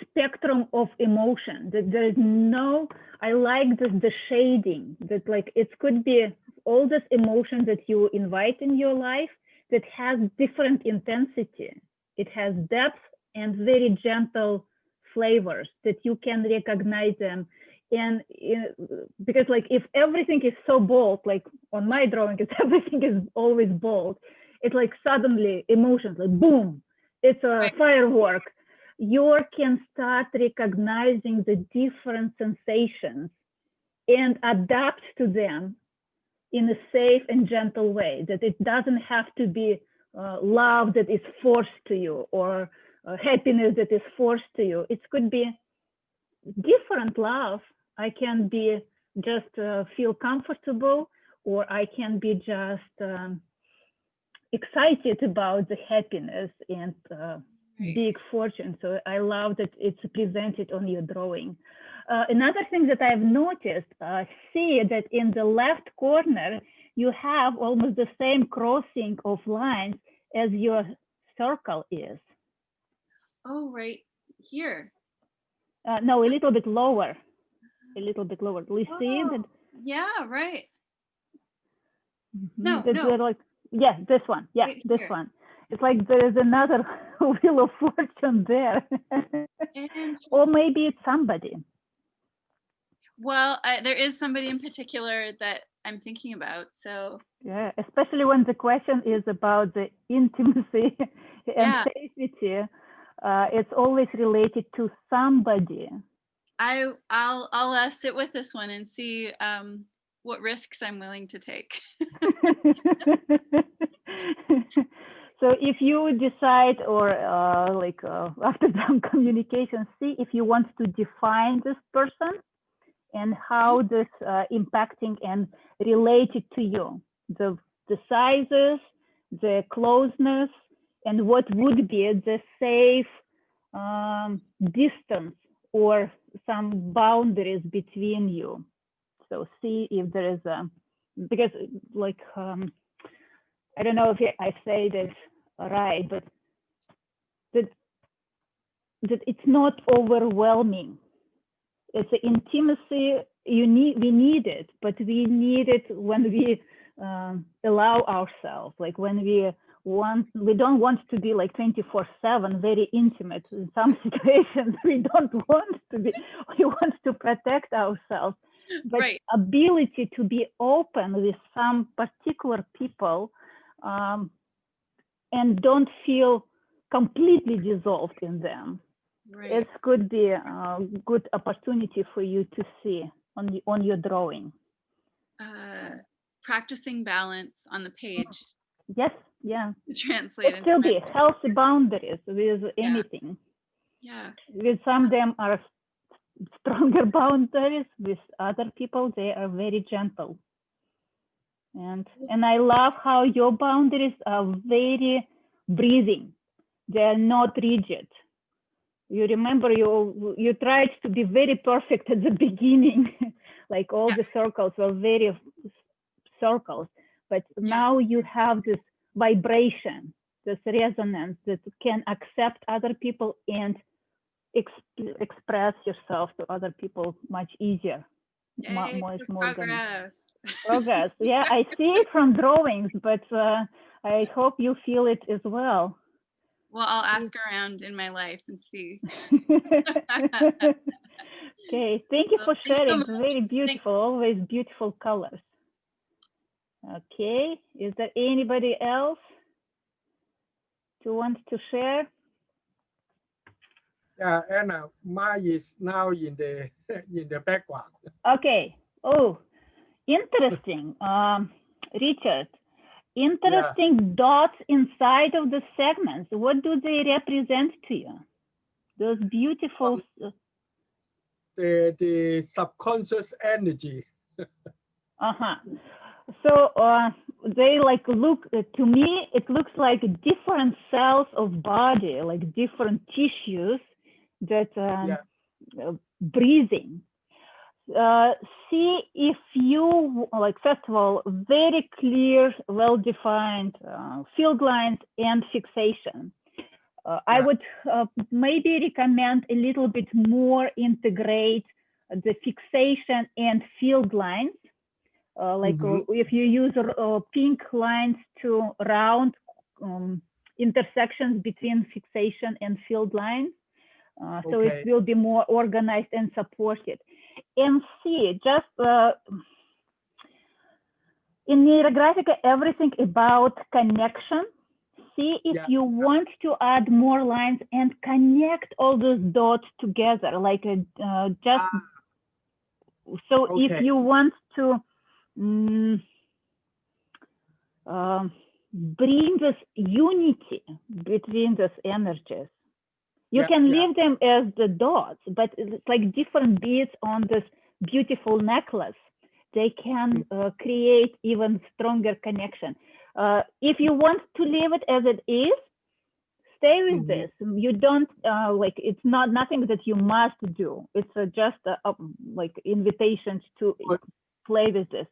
spectrum of emotion, that there is no, I like the shading, that like it could be all this emotion that you invite in your life that has different intensity. It has depth and very gentle flavors that you can recognize them. And because like if everything is so bold, like on my drawing, if everything is always bold, it's like suddenly emotions like boom, it's a firework. You can start recognizing the different sensations and adapt to them in a safe and gentle way, that it doesn't have to be love that is forced to you, or happiness that is forced to you. It could be different love. I can be just feel comfortable, or I can be just excited about the happiness and big fortune. So I love that it's presented on your drawing. Another thing that I've noticed, see that in the left corner, you have almost the same crossing of lines as your circle is. Oh, right here. No, a little bit lower. A little bit lower. Do you see that? Yeah, right. No, no. Like, yeah, this one. Yeah, right this here. one. It's like there is another wheel of fortune there. Or maybe it's somebody. Well, there is somebody in particular that I'm thinking about. So yeah, especially when the question is about the intimacy and safety, it's always related to somebody. I'll sit with this one and see what risks I'm willing to take. So if you decide, or after some communication, see if you want to define this person and how this impacting and related to you, the sizes, the closeness, and what would be the safe distance or some boundaries between you. So see if there is a, because like, I don't know if I say this right, but that it's not overwhelming. It's an intimacy we need it, but we need it when we allow ourselves, like when we don't want to be like 24/7 very intimate. In some situations we don't want to be, we want to protect ourselves, but Right. ability to be open with some particular people and don't feel completely dissolved in them. Right. It could be a good opportunity for you to see on your drawing. Practicing balance on the page. Yes, yeah. To translate It still be healthy boundaries with anything. Yeah. With some of them are stronger boundaries. With other people, they are very gentle. And I love how your boundaries are very breathing. They are not rigid. You remember you tried to be very perfect at the beginning, like all the circles were very circles, but now you have this vibration, this resonance that can accept other people and express yourself to other people much easier. Yay, progress. Progress. Yeah, I see it from drawings, but I hope you feel it as well. Well, I'll ask around in my life and see. Okay, thank you for sharing. So very beautiful, always beautiful colors. Okay, is there anybody else who wants to share? Yeah, Anna, mine is now in the background. Okay. Oh, interesting. Richard, interesting dots inside of the segments. What do they represent to you? Those beautiful. The subconscious energy. So they like look to me. It looks like different cells of body, like different tissues that breathing. See if you like, first of all, very clear, well-defined field lines and fixation. I would maybe recommend a little bit more integrate the fixation and field lines. Like if you use pink lines to round intersections between fixation and field lines. So it will be more organized and supported. And see, just in Neurographica, everything about connection. See if you want to add more lines and connect all those dots together, like just so if you want to bring this unity between those energies. You can leave them as the dots, but it's like different beads on this beautiful necklace. They can create even stronger connection. If you want to leave it as it is, stay with this. You don't like, it's not nothing that you must do. It's just like invitation to play with this.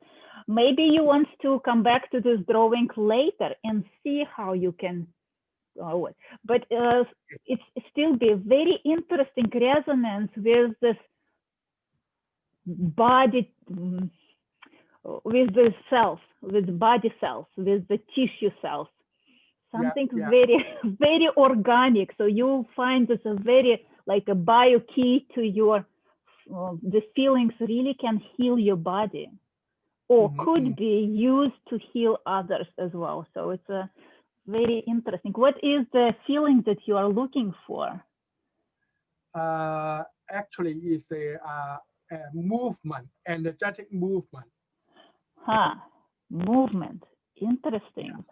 Maybe you want to come back to this drawing later and see how you can but it's still be very interesting resonance with this body, with the cells, with body cells, with the tissue cells. Something very, very organic. So you'll find this a very like a bio key to your, the feelings really can heal your body, or could be used to heal others as well. So it's a very interesting. What is the feeling that you are looking for? Actually, is the movement, energetic movement. Movement. Interesting.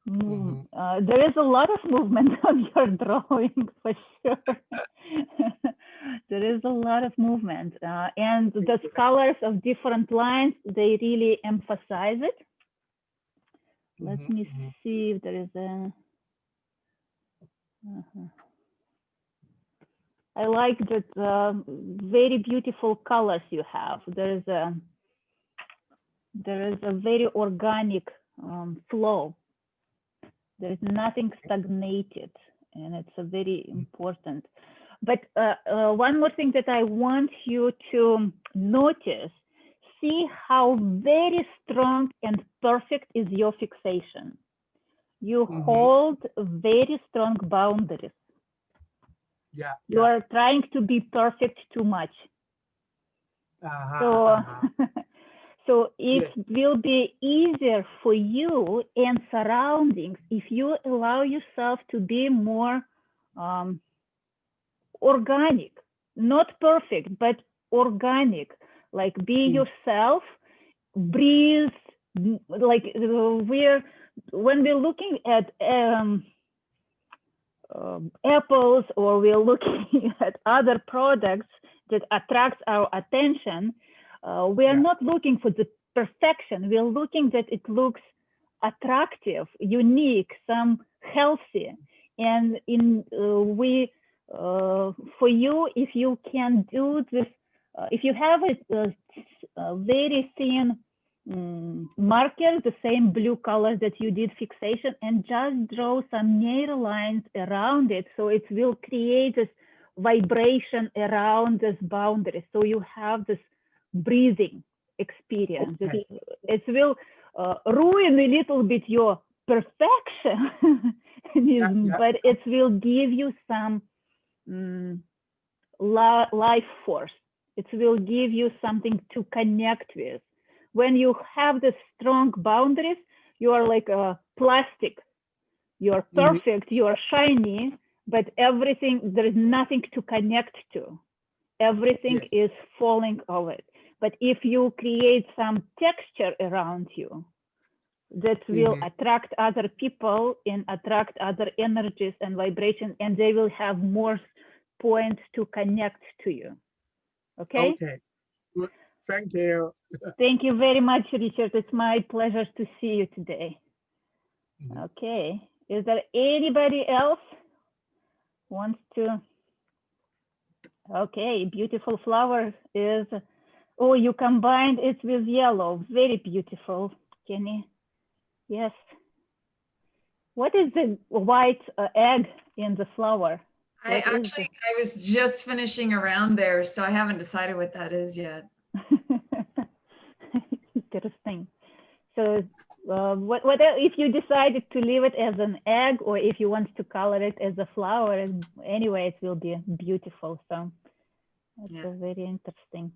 There is a lot of movement on your drawing for sure. There is a lot of movement, and the colors of different lines, they really emphasize it. Let me see if there is a. I like that very beautiful colors you have. There is a very organic flow. There is nothing stagnated, and it's a very important. But one more thing that I want you to notice, see how very strong and perfect is your fixation. You hold very strong boundaries. Yeah. You are trying to be perfect too much. So it will be easier for you and surroundings if you allow yourself to be more organic, not perfect, but organic. Like be yourself, breathe. Like when we're looking at apples, or we're looking at other products that attract our attention, we are not looking for the perfection. We're looking that it looks attractive, unique, some healthy. And for you, if you can do this, if you have a very thin marker, the same blue color that you did fixation, and just draw some narrow lines around it, so it will create this vibration around this boundary. So you have this breathing experience. It will ruin a little bit your perfection, but it will give you some life force. It will give you something to connect with. When you have the strong boundaries, you are like a plastic. You're perfect, you're shiny, but everything, there is nothing to connect to. Everything is falling over it. But if you create some texture around you, that will attract other people and attract other energies and vibrations, and they will have more points to connect to you. Okay? Okay. Good. Thank you. Thank you very much, Richard. It's my pleasure to see you today. Okay. Is there anybody else wants to? Okay, beautiful flower is, oh, you combined it with yellow. Very beautiful, Kenny. Yes. What is the white egg in the flower? I was just finishing around there, so I haven't decided what that is yet. Interesting. So what if you decided to leave it as an egg, or if you want to color it as a flower? Anyway, it will be beautiful. So that's very interesting.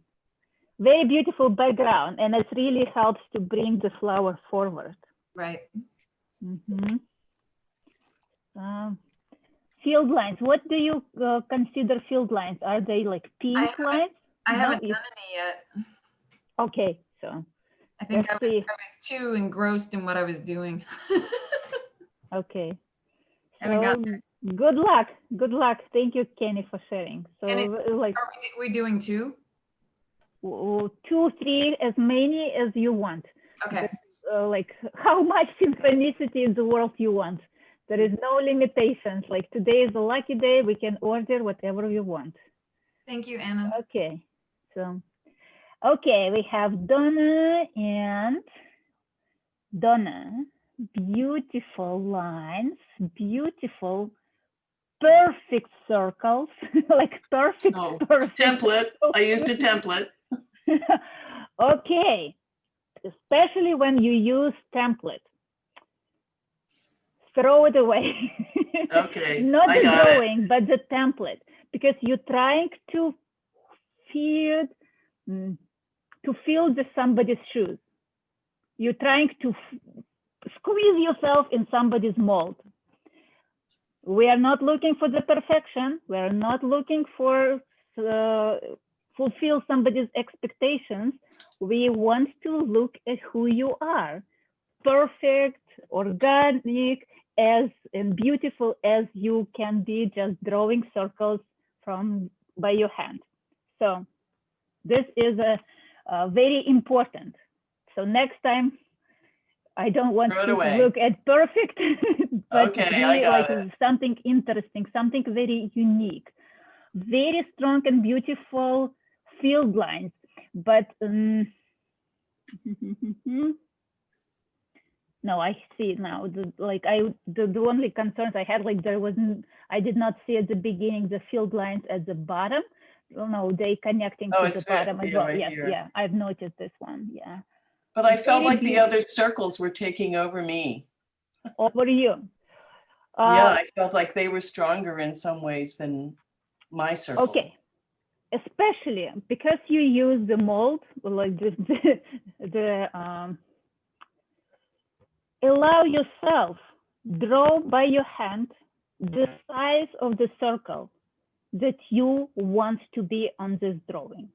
Very beautiful background, and it really helps to bring the flower forward. Right. Field lines. What do you consider field lines? Are they like pink lines? I haven't done any yet. Okay, so I think I was too engrossed in what I was doing. Okay. Haven't got there. Good luck. Good luck. Thank you, Kenny, for sharing. So like, are we doing 2? 2, 3, as many as you want. Okay. But, like how much synchronicity in the world you want. There is no limitations. Like today is a lucky day. We can order whatever you want. Thank you, Anna. Okay. So, okay, we have Donna and Donna. Beautiful lines, beautiful, perfect circles, like perfect, perfect. Template. I used a template. Okay, especially when you use template. Throw it away. Okay. Not I the got drawing, but the template, because you're trying to feel somebody's shoes. You're trying to squeeze yourself in somebody's mold. We are not looking for the perfection. We are not looking for fulfill somebody's expectations. We want to look at who you are. Perfect, organic, and beautiful as you can be, just drawing circles by your hand. So this is a very important. So next time, I don't want Throw it to away. look at perfect, but Okay, I be got like it. something interesting, something very unique, very strong and beautiful field lines. But no, I see it now. The only concerns I had, like I did not see at the beginning the field lines at the bottom. Oh, no, they connecting Oh, to the it's very, bottom as yeah, well. right Yes, here. yeah, I've noticed this one. Yeah. But I felt Very like the beautiful. other circles were taking over me. Over you. Yeah, I felt like they were stronger in some ways than my circle. Okay. Especially because you use the mold, like allow yourself, draw by your hand the size of the circle that you want to be on this drawing.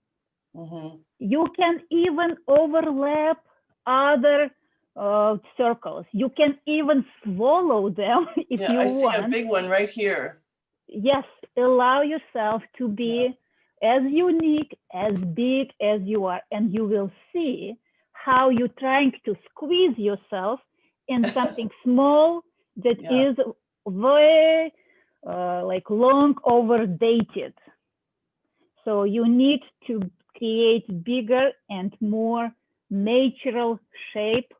Mhm. You can even overlap other circles. You can even swallow them if Yeah, you I see a want. big one right here. Yes, allow yourself to be as unique, as big as you are, and you will see how you're trying to squeeze yourself in something small that Yeah. is very like long overdated. So you need to create bigger and more natural shape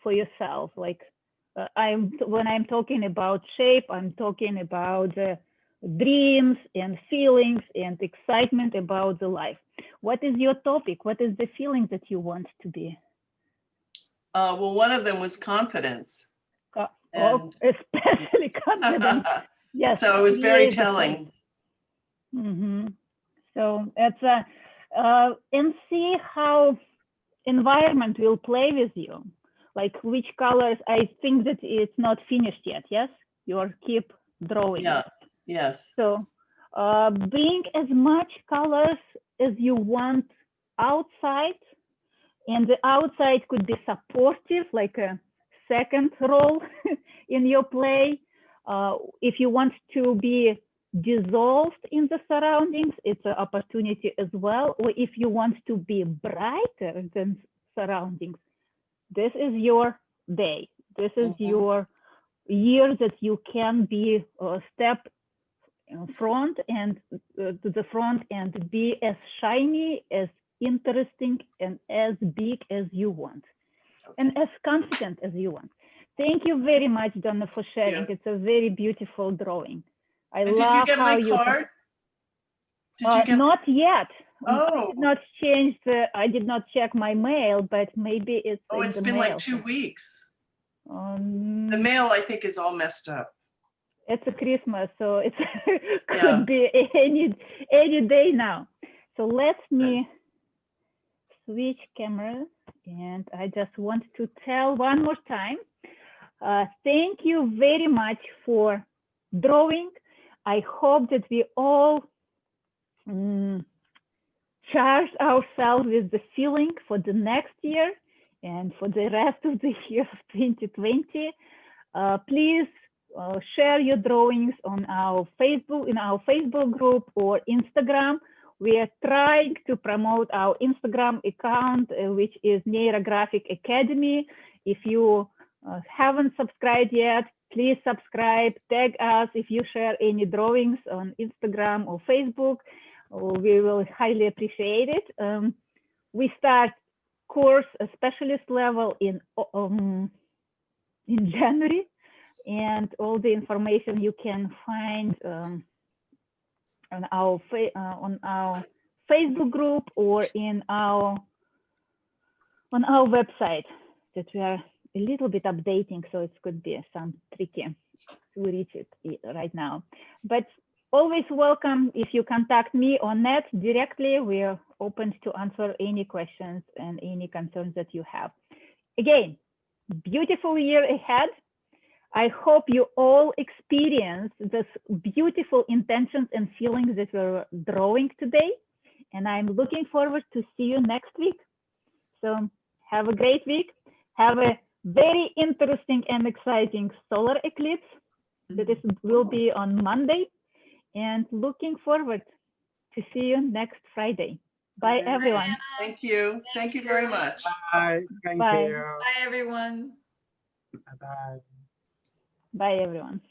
for yourself. Like when I'm talking about shape, I'm talking about dreams and feelings and excitement about the life. What is your topic? What is the feeling that you want to be? Well, one of them was confidence. Especially confidence. Yes. So it was very create the telling. So it's and see how environment will play with you. Like which colors, I think that it's not finished yet, yes? You're keep drawing. Yeah, yes. So bring as much colors as you want outside, and the outside could be supportive, like a second role in your play. If you want to be dissolved in the surroundings, it's an opportunity as well. Or if you want to be brighter than surroundings, this is your day. This is your year that you can be step front and to the front and be as shiny, as interesting, and as big as you want, and as confident as you want. Thank you very much, Donna, for sharing. It's a very beautiful drawing. I And love did you get how my you. card? Did you get Not yet. Oh. I did not change I did not check my mail, but maybe it's Oh, in it's the been mail. like 2 weeks. The mail, I think, is all messed up. It's a Christmas, so it could be any day now. So let me switch cameras, and I just want to tell one more time. Thank you very much for drawing. I hope that we all charge ourselves with the feeling for the next year and for the rest of the year of 2020. Please share your drawings on our Facebook group or Instagram. We are trying to promote our Instagram account, which is Neurographic Academy. If you haven't subscribed yet, please subscribe, tag us if you share any drawings on Instagram or Facebook. We will highly appreciate it. We start course, a specialist level in January, and all the information you can find on our Facebook group or on our website that we are a little bit updating, so it could be some tricky to reach it right now. But always welcome if you contact me or Nat directly. We are open to answer any questions and any concerns that you have. Again, beautiful year ahead. I hope you all experience this beautiful intentions and feelings that we're drawing today. And I'm looking forward to see you next week. So have a great week. Have a very interesting and exciting solar eclipse that will be on Monday. And looking forward to see you next Friday. Bye, everyone. Thank you. Thank you very much. Bye. Thank Bye. you. Bye, everyone. Bye bye. Bye, everyone.